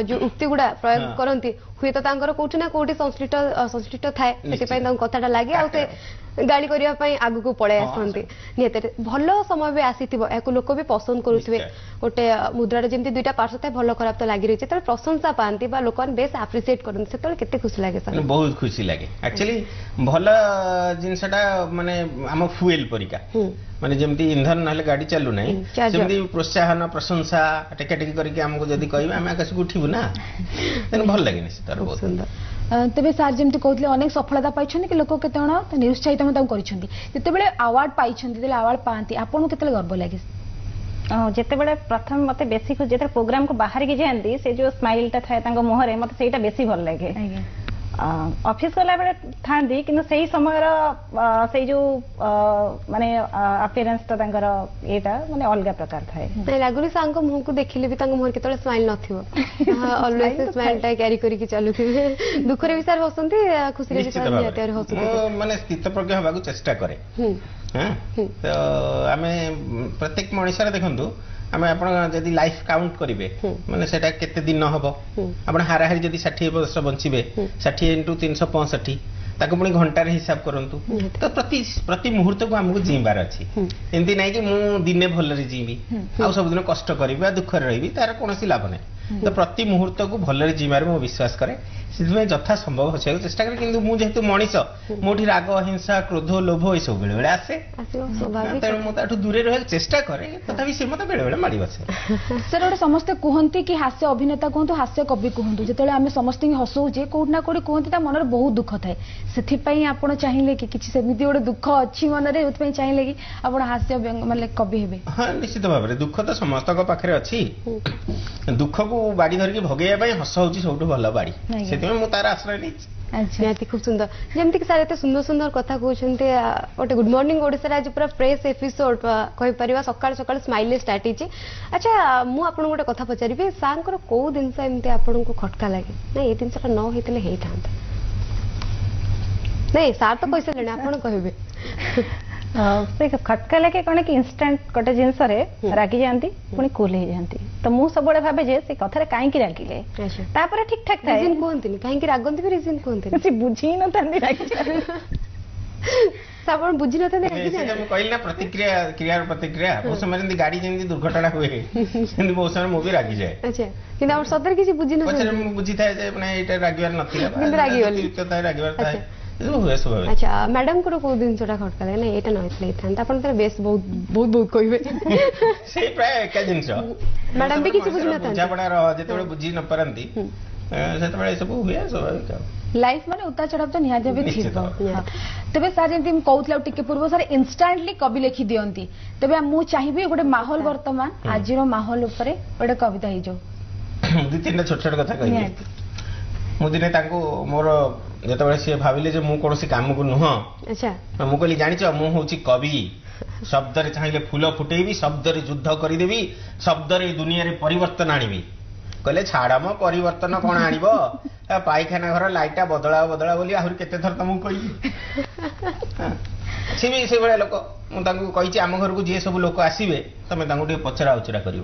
ଯୋଉ ଉକ୍ତି ଗୁଡା ପ୍ରୟୋଗ କରନ୍ତି ହୁଏତ ତାଙ୍କର କୋଉଠି ନା କୋଉଠି ସଂଶ୍ଳିଷ୍ଟ ଥାଏ, ସେଥିପାଇଁ ତାଙ୍କ କଥାଟା ଲାଗେ ଆଉ ସେ ଗାଳି କରିବା ପାଇଁ ଆଗକୁ ପଳେଇ ଆସନ୍ତି। ନିହାତି ଭଲ ସମୟ ବି ଆସିଥିବ, ଏହାକୁ ଲୋକ ବି ପସନ୍ଦ କରୁଥିବେ। ଗୋଟେ ମୁଦ୍ରାରେ ଯେମିତି ଦୁଇଟା ପାର୍ଶ୍ୱ ଥାଏ, ଭଲ ଖରାପ ତ ଲାଗି ରହିଛି। ଯେତେବେଳେ ପ୍ରଶଂସା ପାଆନ୍ତି ବା ଲୋକମାନେ ବେଶ ଆପ୍ରିସିଏଟ କରନ୍ତି, ସେତେବେଳେ କେତେ ଖୁସି ଲାଗେ ସାର୍? ବହୁତ ଖୁସି ଲାଗେ। ଆକ୍ଚୁଆଲି ଭଲ ଜିନିଷଟା ମାନେ ଆମ ଫୁଏଲ ପରିକା, ମାନେ ଯେମିତି ଇନ୍ଧନ ନହେଲେ ଗାଡି ଚାଲୁ ନାହିଁ, ସେମିତି ପ୍ରୋତ୍ସାହନ ପ୍ରଶଂସା ଟେକାଟେକି କରିକି ଆମକୁ ଯଦି କହିବେ ଆମେ ଆକାଶକୁ ଉଠିବୁ ନା, ତେଣୁ ଭଲ ଲାଗେନି ସେଟାର। ବହୁତ ସୁନ୍ଦର। ତେବେ ସାର୍ ଯେମିତି କହୁଥିଲେ ଅନେକ ସଫଳତା ପାଇଛନ୍ତି କି ଲୋକ କେତେ ଜଣ ନିରୁତ୍ସାହିତ ତାଙ୍କୁ କରିଛନ୍ତି, ଯେତେବେଳେ ଆୱାର୍ଡ ପାଇଛନ୍ତି, ଯେତେବେଳେ ଆୱାର୍ଡ ପାଆନ୍ତି ଆପଣଙ୍କୁ କେତେବେଳେ ଗର୍ବ ଲାଗେ? ଯେତେବେଳେ ପ୍ରଥମେ ମତେ ବେଶୀ ଖୁସି, ଯେତେବେଳେ ପ୍ରୋଗ୍ରାମକୁ ବାହାରିକି ଯାଆନ୍ତି ସେ ଯୋଉ ସ୍ମାଇଲଟା ଥାଏ ତାଙ୍କ ମୁହଁରେ, ମତେ ସେଇଟା ବେଶୀ ଭଲ ଲାଗେ। ଅଫିସ ଗଲାବେଳେ ଥାନ୍ତି କିନ୍ତୁ ସେଇ ସମୟର ସେଇ ଯୋଉ ମାନେ ଆପିୟରାନ୍ସଟା ତାଙ୍କର ଏଇଟା ମାନେ ଅଲଗା ପ୍ରକାର ଥାଏ। ଲାଗୁନି ସାର୍ଙ୍କ ମୁହଁକୁ ଦେଖିଲେ ବି ତାଙ୍କ ମୁହଁରେ କେତେବେଳେ ସ୍ମାଇଲ ନଥିବ, ଅଲୱେଜ ସ୍ମାଇଲଟା କ୍ୟାରି କରିକି ଚାଲୁଥିବେ। ଦୁଃଖରେ ବି ସାର୍ ହସନ୍ତି, ଖୁସିରେ ବି ସାର୍ ନିହାତି ହସନ୍ତି। ମାନେ ସ୍ଥିତପ୍ରଜ୍ଞ ହେବାକୁ ଚେଷ୍ଟା କରେ। ତ ଆମେ ପ୍ରତ୍ୟେକ ମଣିଷରେ ଦେଖନ୍ତୁ, ଆମେ ଆପଣ ଯଦି ଲାଇଫ କାଉଣ୍ଟ କରିବେ ମାନେ ସେଟା କେତେ ଦିନ ହବ, ଆପଣ ହାରାହାରି ଯଦି 60 ବର୍ଷ ବଞ୍ଚିବେ, 60 × 365 ତାକୁ ପୁଣି ଘଣ୍ଟାରେ ହିସାବ କରନ୍ତୁ। ତ ପ୍ରତି ମୁହୂର୍ତ୍ତକୁ ଆମକୁ ଜିଇବାର ଅଛି। ଏମିତି ନାଇଁ କି ମୁଁ ଦିନେ ଭଲରେ ଜିଇବି ଆଉ ସବୁଦିନ କଷ୍ଟ କରିବି ବା ଦୁଃଖରେ ରହିବି, ତାର କୌଣସି ଲାଭ ନାହିଁ। ତ ପ୍ରତି ମୁହୂର୍ତ୍ତକୁ ଭଲରେ ଜିଇବାରେ ମୁଁ ବିଶ୍ୱାସ କରେ, ସେଥିପାଇଁ ଯଥା ସମ୍ଭବ ହସିବାକୁ ଚେଷ୍ଟା କରେ। କିନ୍ତୁ ମୁଁ ଯେହେତୁ ମଣିଷ, ମୋଠି ରାଗ ହିଂସା କ୍ରୋଧ ଲୋଭ ଏସବୁ ବେଳେ ବେଳେ ଆସେ, ତେଣୁ ମୁଁ ତାଠୁ ଦୂରରେ ରହିବାକୁ ଚେଷ୍ଟା କରେ, ତଥାପି ସେ ମତେ ବେଳେ ବେଳେ ମାଡି ବସେ। ସାର୍ ଗୋଟେ ସମସ୍ତେ କୁହନ୍ତି କି ହାସ୍ୟ ଅଭିନେତା କୁହନ୍ତୁ, ହାସ୍ୟ କବି କୁହନ୍ତୁ, ଯେତେବେଳେ ଆମେ ସମସ୍ତଙ୍କୁ ହସଉଛେ କୋଉଠି ନା କୋଉଠି କୁହନ୍ତି ତା ମନରେ ବହୁତ ଦୁଃଖ ଥାଏ, ସେଥିପାଇଁ ଆପଣ ଚାହିଁଲେ କି କିଛି ସେମିତି ଗୋଟେ ଦୁଃଖ ଅଛି ମନରେ, ସେଥିପାଇଁ ଚାହିଁଲେ କି ଆପଣ ହାସ୍ୟ ମାନେ କବି ହେବେ? ହଁ ନିଶ୍ଚିତ ଭାବରେ, ଦୁଃଖ ତ ସମସ୍ତଙ୍କ ପାଖରେ ଅଛି, ଦୁଃଖକୁ ବାଡି ଧରିକି ଭଗେଇବା ପାଇଁ ହସ ହଉଛି ସବୁଠୁ ଭଲ ବାଡି, ସେଥିପାଇଁ ମୁଁ ତାର ଆଶ୍ରୟ ନେଇଛି। ନିହାତି ଖୁବ ସୁନ୍ଦର। ଯେମିତିକି ସାର୍ ଏତେ ସୁନ୍ଦର ସୁନ୍ଦର କଥା କହୁଛନ୍ତି, ଗୋଟେ ଗୁଡ୍ ମର୍ଣ୍ଣିଂ ଓଡ଼ିଶାରେ ଆଜି ପୁରା ଫ୍ରେଶ ଏପିସୋଡ କହିପାରିବା, ସକାଳୁ ସକାଳୁ ସ୍ମାଇଲି ଷ୍ଟାର୍ଟ ହେଇଛି। ଆଚ୍ଛା ମୁଁ ଆପଣଙ୍କୁ ଗୋଟେ କଥା ପଚାରିବି, ସାର୍ଙ୍କର କୋଉ ଜିନିଷ ଏମିତି ଆପଣଙ୍କୁ ଖଟକା ଲାଗେ, ନା ଏ ଜିନିଷଟା ନ ହେଇଥିଲେ ହେଇଥାନ୍ତା? नहीं सार तो कैसे लेने आपण कहबे ସେ ଖଟକା ଲାଗେ କଣ କି ଇନଷ୍ଟାଣ୍ଟ ଗୋଟେ ଜିନିଷରେ ରାଗି ଯାଆନ୍ତି ପୁଣି କୁଲ ହେଇଯାଆନ୍ତି ତ ମୁଁ ସବୁବେଳେ ଭାବେ ଯେ ସେ କଥାରେ କାହିଁକି ରାଗିଲେ ତାପରେ ଠିକ ଠାକ ଥାଏ ରିଜିନ କୁହନ୍ତିନି କାହିଁକି ରାଗନ୍ତି ବି ରିଜିନ କୁହନ୍ତିନି ସେ ବୁଝି ହିଁ ନଥାନ୍ତି ରାଗି ଆପଣ ବୁଝି ନଥାନ୍ତି ରାଗି ସେଇଟା ମୁଁ କହିଲି ନା ପ୍ରତିକ୍ରିୟା କ୍ରିୟାର ପ୍ରତିକ୍ରିୟା ବହୁତ ସମୟ ଯେମିତି ଗାଡି ଯେମିତି ଦୁର୍ଘଟଣା ହୁଏ ସେମିତି ବହୁତ ସମୟ ମୁଁ ବି ରାଗିଯାଏ। ଆଚ୍ଛା କିନ୍ତୁ ଆପଣ ସତରେ କିଛି ବୁଝି ପଛରେ ନଥାନ୍ତି ମୁଁ ବୁଝିଥାଏ ଯେ ମାନେ ଏଇଟା ରାଗିବାର ନଥିଲା କିନ୍ତୁ ରାଗିଗଲି। ରାଗିବାର ଥାଏ ଏସବୁ ହୁଏ ସ୍ୱାଭାବିକ। ଆଚ୍ଛା ମ୍ୟାଡାମ କୋ କୋଉ ଜିନିଷଟା ଖଟକା ଲାଗେ ନା ଏଇଟା ନଇଥିଲେ ହେଇଥାନ୍ତା ଆପଣ ତାର ବେଶ ବହୁତ ବହୁତ ବହୁତ କହିବେ ସେଇ ପ୍ରାୟ ଏକା ଜିନିଷ ମ୍ୟାଡାମ ବି କିଛି ବୁଝି ନଥାନ୍ତି ବୁଝାପଡାର ଯେତେବେଳେ ବୁଝି ନ ପାରନ୍ତି ସେତେବେଳେ ଏସବୁ ହୁଏ ସ୍ୱାଭାବିକ। ଲାଇଫ ମାନେ ଉତାର ଚଢାବ ତ ନିହାତି ଭାବେ ନିଶ୍ଚିତ। ଥିବ ତେବେ ସାର୍ ଯେମିତି ମୁଁ କହୁଥିଲି ଟିକେ ପୂର୍ବ ସାର୍ ଇନଷ୍ଟାଣ୍ଟଲି କବି ଲେଖି ଦିଅନ୍ତି ତେବେ ମୁଁ ଚାହିଁବି ଗୋଟେ ମାହୋଲ ବର୍ତ୍ତମାନ ଆଜିର ମାହୋଲ ଉପରେ ଗୋଟେ କବିତା ହେଇଯାଉ। ଦି ତିନିଟା ଛୋଟ ଛୋଟ କଥା କହିବି। ନିହାତି ମୁଁ ଦିନେ ତାଙ୍କୁ ମୋର ଯେତେବେଳେ ସିଏ ଭାବିଲେ ଯେ ମୁଁ କୌଣସି କାମକୁ ନୁହଁ ଆଚ୍ଛା ମୁଁ କହିଲି ଜାଣିଛ ମୁଁ ହଉଛି କବି ଶବ୍ଦରେ ଚାହିଁଲେ ଫୁଲ ଫୁଟେଇବି ଶବ୍ଦରେ ଯୁଦ୍ଧ କରିଦେବି ଶବ୍ଦରେ ଦୁନିଆରେ ପରିବର୍ତ୍ତନ ଆଣିବି। କହିଲେ ଛାଡ ମ ପରିବର୍ତ୍ତନ କଣ ଆଣିବ ପାଇଖାନା ଘର ଲାଇଟଟା ବଦଳା ବୋଲି ଆହୁରି କେତେ ଥର ତମକୁ କହିବି। ସେ ବି ସେଇଭଳିଆ ଲୋକ ମୁଁ ତାଙ୍କୁ କହିଛି ଆମ ଘରକୁ ଯିଏ ସବୁ ଲୋକ ଆସିବେ ତମେ ତାଙ୍କୁ ଟିକେ ପଚରା ଉଚରା କରିବ।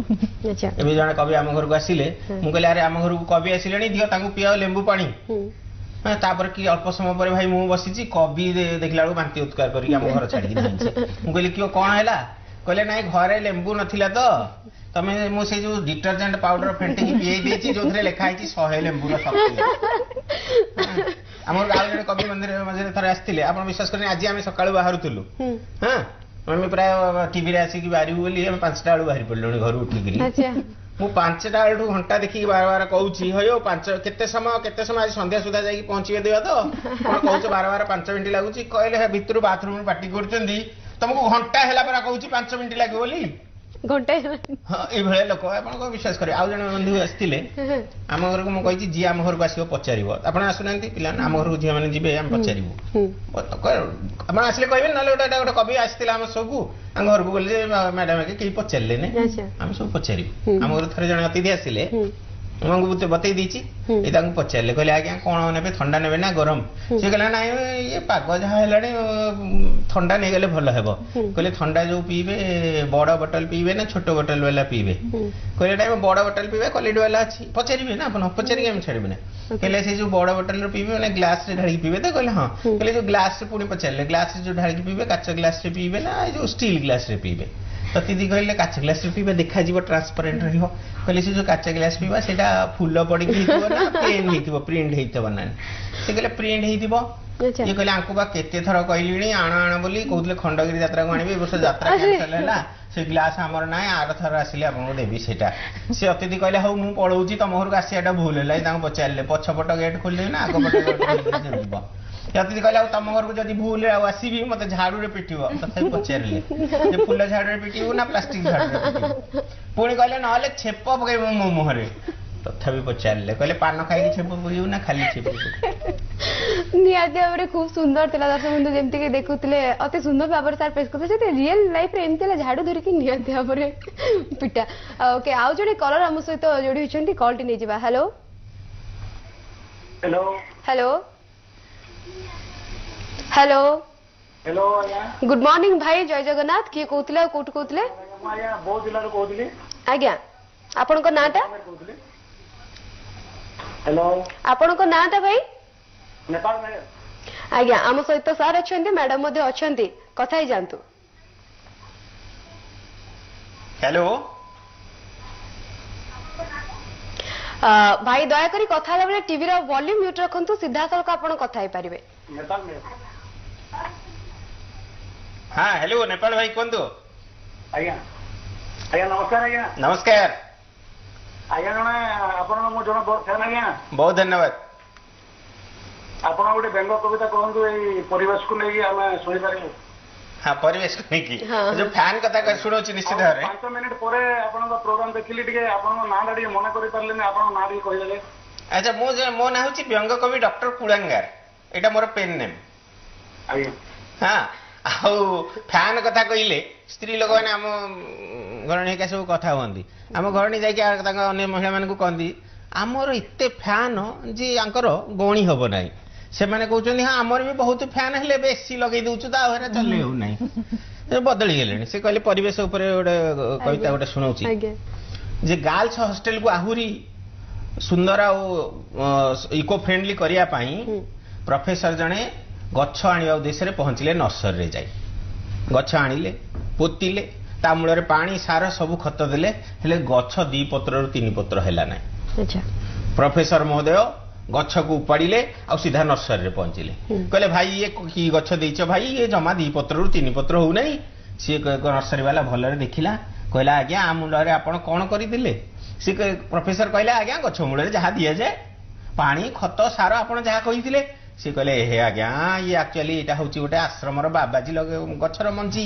ଏବେ ଜଣେ କବି ଆମ ଘରକୁ ଆସିଲେ ମୁଁ କହିଲି ଆରେ ଆମ ଘରକୁ କବି ଆସିଲେଣି ଦିଅ ତାଙ୍କୁ ପିଆଅ ଲେମ୍ବୁ ପାଣି। ତାପରେ କି ଅଳ୍ପ ସମୟ ପରେ ଭାଇ ମୁଁ ବସିଛି କବି ଦେଖିଲା ବେଳକୁ ବାନ୍ତି ଉତ୍କାର କରିକି ଆମ ଘର ଛାଡିକି ଯାଇছে। ମୁଁ କହିଲି କିଏ କଣ ହେଲା କହିଲେ ନାଇଁ ଘରେ ଲେମ୍ବୁ ନଥିଲା ତ ତମେ ମୁଁ ସେଇ ଯୋଉ ଡିଟରଜେଣ୍ଟ ପାଉଡର ଫେଣ୍ଟିକି ପିଏଇ ଦେଇଛି ଯୋଉଥିରେ ଲେଖା ହେଇଛି 100 ଲେମ୍ବୁର ଶକ୍ତି। ଆମର ଆଉ ଜଣେ କବି ମନ୍ଦିର ମଝିରେ ଥରେ ଆସିଥିଲେ ଆପଣ ବିଶ୍ୱାସ କରିବେନି ଆଜି ଆମେ ସକାଳୁ ବାହାରୁଥିଲୁ ହଁ ଆମେ ପ୍ରାୟ ଟିଭିରେ ଆସିକି ବାହାରିବୁ ବୋଲି ଆମେ 5ଟା ବେଳୁ ବାହାରି ପଡିଲୁଣି ଘରୁ ଉଠିକିରି। ମୁଁ 5ଟା ବେଳଠୁ ଘଣ୍ଟା ଦେଖିକି ବାର କହୁଛି ହଉ କେତେ ସମୟ ଆଜି ସନ୍ଧ୍ୟା ସୁଦ୍ଧା ଯାଇକି ପହଞ୍ଚିବେ ଦେବା ତ କଣ କହୁଛ ବାର 5 ମିନିଟ୍ ଲାଗୁଛି କହିଲେ ଭିତରୁ ବାଥରୁମ ପାଟି କରୁଛନ୍ତି ତମକୁ ଘଣ୍ଟା ହେଲା ପରା କହୁଛି 5 ମିନିଟ୍ ଲାଗିବ ବୋଲି ଘଣ୍ଟେ ହଁ ଏଇଭଳିଆ ଲୋକ ଆପଣ କଣ ବିଶ୍ୱାସ କରିବେ। ଆଉ ଜଣେ ବନ୍ଧୁ ଆସିଥିଲେ ଆମ ଘରକୁ ମୁଁ କହିଛି ଯିଏ ଆମ ଘରକୁ ଆସିବ ପଚାରିବ ଆପଣ ଆସୁନାହାନ୍ତି ପିଲାମାନେ ଆମ ଘରକୁ ଝିଅ ମାନେ ଯିବେ ଆମେ ପଚାରିବୁ ଆପଣ ଆସିଲେ କହିବେ ନହେଲେ ଗୋଟେ କବି ଆସିଥିଲା ଆମ ସବୁ ଆମ ଘରକୁ ଗଲେ ଯେ ମ୍ୟାଡାମ କେହି ପଚାରିଲେନି ଆମେ ସବୁ ପଚାରିବୁ। ଆମ ଘର ଥରେ ଜଣେ ଅତିଥି ଆସିଲେ ମୁଁ ବତେଇ ଦେଇଛି ଏ ତାଙ୍କୁ ପଚାରିଲେ କହିଲେ ଆଜ୍ଞା କଣ ନେବେ ଥଣ୍ଡା ନେବେ ନା ଗରମ ସେ କହିଲା ନାଇଁ ଇଏ ପାଗ ଯାହା ହେଲାଣି ଥଣ୍ଡା ନେଇଗଲେ ଭଲ ହେବ। କହିଲେ ଥଣ୍ଡା ଯୋଉ ପିଇବେ ବଡ ବୋଟଲ ପିଇବେ ନା ଛୋଟ ବୋଟଲ ବାଲା ପିଇବେ କହିଲେ ନାଇଁ ବଡ ବୋଟଲ ପିଇବେ କ୍ୱାଲିଟି ବାଲା ଅଛି ପଚାରିବେ ନା ଆପଣ ପଚାରିକି ଆମେ ଛାଡ଼ିବୁ ନା କହିଲେ ସେ ଯୋଉ ବଡ ବୋଟଲରେ ପିଇବେ ମାନେ ଗ୍ଲାସରେ ଢାଳିକି ପିଇବେ ତ କହିଲେ ହଁ କହିଲେ ଯୋଉ ଗ୍ଲାସରେ ପୁଣି ପଚାରିଲେ ଗ୍ଲାସରେ ଯୋଉ ଢାଳିକି ପିଇବେ କାଚ ଗ୍ଲାସରେ ପିଇବେ ନା ଏ ଯୋଉ ଷ୍ଟିଲ ଗ୍ଲାସରେ ପିଇବେ ତ ଦିଦି କହିଲେ କାଚ ଗ୍ଲାସରେ ପିଇବା ଦେଖାଯିବ ଟ୍ରାନ୍ସପାରେଣ୍ଟ ରହିବ କହିଲେ ସେ ଯୋଉ କାଚ ଗ୍ଲାସ ପିଇବା ସେଇଟା ଫୁଲ ପଡିକି ହେଇଥିବ ନା ପ୍ଲେନ ହେଇଥିବ ପ୍ରିଣ୍ଟ ହେଇଥିବ ନା ସେ କହିଲେ ପ୍ରିଣ୍ଟ ହେଇଥିବ। ଇଏ କହିଲେ ଆଙ୍କୁ ବା କେତେ ଥର କହିଲିଣି ଆଣ ବୋଲି କହୁଥିଲେ ଖଣ୍ଡଗିରି ଯାତ୍ରାକୁ ଆଣିବେ ଏ ବର୍ଷ ଯାତ୍ରା କ୍ୟାନସଲ ହେଲା ସେ ଗ୍ଲାସ ଆମର ନାହିଁ ଆର ଥର ଆସିଲେ ଆପଣଙ୍କୁ ଦେବି ସେଇଟା। ସେ ଅତିଥି କହିଲେ ହଉ ମୁଁ ପଳଉଛି ତମ ଘରକୁ ଆସିବାଟା ଭୁଲ ହେଲା ତାଙ୍କୁ ପଚାରିଲେ ପଛପଟ ଗେଟ୍ ଖୋଲିଦେବି ନା ଆଗ ପଟ ଯିବ ଅତିଥି କହିଲେ ଆଉ ତମ ଘରକୁ ଯଦି ଭୁଲ ଆଉ ଆସିବି ମତେ ଝାଡୁରେ ପିଟିବ ତଥାପି ପଚାରିଲେ ଯେ ଫୁଲ ଝାଡୁରେ ପିଟିବୁ ନା ପ୍ଲାଷ୍ଟିକ ଝାଡୁରେ ପିଟିବୁ ପୁଣି କହିଲେ ନହେଲେ ଛେପ ପକେଇବୁ ମୋ ମୁହଁରେ ତଥାପି ପଚାରିଲେ କହିଲେ ପାନ ଖାଇକି ଛେପ ପକେଇବୁ ନା ଖାଲି ଛେପ ନିହାତି ଭାବରେ ଖୁବ ସୁନ୍ଦର ଥିଲା ଦର୍ଶକ ବନ୍ଧୁ ଯେମିତି କି ଦେଖୁଥିଲେ ଅତି ସୁନ୍ଦର ଭାବରେ ସାର୍ ପେଶ କରୁଥିଲେ ସେତେ ରିଏଲ ଲାଇଫ ରେ ଏମିତି ହେଲା ଝାଡୁ ଧରିକି ନିହାତି ଭାବରେ ପିଟା। ଓକେ ଆଉ ଜଣେ କଲର ଆମ ସହିତ ଯୋଡି ହୋଇଛନ୍ତି କଲଟି ନେଇଯିବା। Hello hello hello hello hello ଆଜ୍ଞା ଗୁଡ୍ ମର୍ଣ୍ଣିଂ ଭାଇ ଜୟ ଜଗନ୍ନାଥ କିଏ କହୁଥିଲେ ଆଉ କୋଉଠୁ କହୁଥିଲେ? ମୁଁ ଆଜ୍ଞା ବୌଦ୍ଧ ଜିଲ୍ଲାରୁ କହୁଥିଲି। ଆଜ୍ଞା ଆପଣଙ୍କ ନାଁଟା ହ୍ୟାଲୋ ଆପଣଙ୍କ ନାଁଟା ଭାଇ? ନେପାଳ ଆଜ୍ଞା ଆମ ସହିତ ସାର୍ ଅଛନ୍ତି ମ୍ୟାଡାମ ମଧ୍ୟ ଅଛନ୍ତି କଥା ହେଇଯାଆନ୍ତୁ। ହ୍ୟାଲୋ ଭାଇ ଦୟାକରି କଥା ହେଲା ବେଳେ ଟିଭିର ଭଲ୍ୟୁମ ମ୍ୟୁଟ ରଖନ୍ତୁ ସିଧାସଳଖ ଆପଣ କଥା ହେଇପାରିବେ। ହଁ ହ୍ୟାଲୋ ନେପାଳ ଭାଇ କୁହନ୍ତୁ। ଆଜ୍ଞା ଆଜ୍ଞା ନମସ୍କାର ଆଜ୍ଞା ନମସ୍କାର ଆଜ୍ଞା ଜଣେ ଆପଣଙ୍କ ମୁଁ ଜଣେ ଫ୍ୟାନ୍ ଆଜ୍ଞା ବହୁତ ଧନ୍ୟବାଦ। ଆପଣ ଗୋଟେ ବ୍ୟଙ୍ଗ କବିତା କୁହନ୍ତୁ ଏଇ ପରିବେଶକୁ ନେଇକି ଆମେ ଶୁଣିପାରିବୁ। ହଁ ପରିବେଶକୁ ନେଇକି ଯୋଉ ଫ୍ୟାନ କଥା ଶୁଣଉଛି ନିଶ୍ଚିତ ଭାବରେ 5 ମିନିଟ୍ ପରେ ଆପଣଙ୍କ ପ୍ରୋଗ୍ରାମ ଦେଖିଲି ଟିକେ ଆପଣଙ୍କ ନାଁଟା ଟିକେ ମନେ କରିପାରିଲେନି ଆପଣଙ୍କ ନାଁ ଟିକେ କହିଦେଲେ। ଆଚ୍ଛା ମୋ ନାଁ ହଉଛି ବ୍ୟଙ୍ଗ କବି ଡକ୍ଟର କୁଳାଙ୍ଗାର ଏଇଟା ମୋର ପେନ୍ ନେମ୍। ଆଜ୍ଞା ହଁ ଆଉ ଫ୍ୟାନ କଥା କହିଲେ ସ୍ତ୍ରୀ ଲୋକମାନେ ଆମ ଘରଣୀ ହେରିକା ସବୁ କଥା ହୁଅନ୍ତି ଆମ ଘରଣୀ ଯାଇକି ତାଙ୍କ ଅନ୍ୟ ମହିଳା ମାନଙ୍କୁ କହନ୍ତି ଆମର ଏତେ ଫ୍ୟାନ ଯେ ଆଙ୍କର ଗଣି ହବ ନାହିଁ ସେମାନେ କହୁଛନ୍ତି ହଁ ଆମର ବି ବହୁତ ଫ୍ୟାନ୍ ହେଲେ ଏବେ ଏସି ଲଗେଇ ଦଉଛୁ ତ ଆଉ ହେରା ଚଲେଇ ହଉନାହିଁ ବଦଳି ଗଲେଣି। ସେ କହିଲେ ପରିବେଶ ଉପରେ ଗୋଟେ କବିତା ଗୋଟେ ଶୁଣଉଛି ଯେ ଗାର୍ଲସ ହଷ୍ଟେଲକୁ ଆହୁରି ସୁନ୍ଦର ଆଉ ଇକୋ ଫ୍ରେଣ୍ଡଲି କରିବା ପାଇଁ ପ୍ରଫେସର ଜଣେ ଗଛ ଆଣିବା ଉଦ୍ଦେଶ୍ୟରେ ପହଞ୍ଚିଲେ ନର୍ସରୀରେ ଯାଇ। ଗଛ ଆଣିଲେ, ପୋତିଲେ, ତା ମୂଳରେ ପାଣି ସାର ସବୁ ଖତ ଦେଲେ, ହେଲେ ଗଛ 2 ପତ୍ରରୁ 3 ପତ୍ର ହେଲା ନାହିଁ। ପ୍ରଫେସର ମହୋଦୟ ଗଛକୁ ଉପାଡ଼ିଲେ ଆଉ ସିଧା ନର୍ସରୀରେ ପହଞ୍ଚିଲେ। କହିଲେ ଭାଇ ଇଏ କି ଗଛ ଦେଇଛ ଭାଇ, ଇଏ ଜମା 2 ପତ୍ରରୁ 3 ପତ୍ର ହଉନାହିଁ। ସିଏ ନର୍ସରୀ ବାଲା ଭଲରେ ଦେଖିଲା, କହିଲା ଆଜ୍ଞା ଆ ମୂଳରେ ଆପଣ କଣ କରିଦେଲେ? ସେ ପ୍ରଫେସର କହିଲେ ଆଜ୍ଞା ଗଛ ମୂଳରେ ଯାହା ଦିଆଯାଏ ପାଣି ଖତ ସାର ଆପଣ ଯାହା କହିଥିଲେ। ସେ କହିଲେ ହେ ଆଜ୍ଞା ଇଏ ଆକ୍ଚୁଆଲି ଏଇଟା ହଉଛି ଗୋଟେ ଆଶ୍ରମର ବାବାଜୀ ଗଛର ମଞ୍ଜି,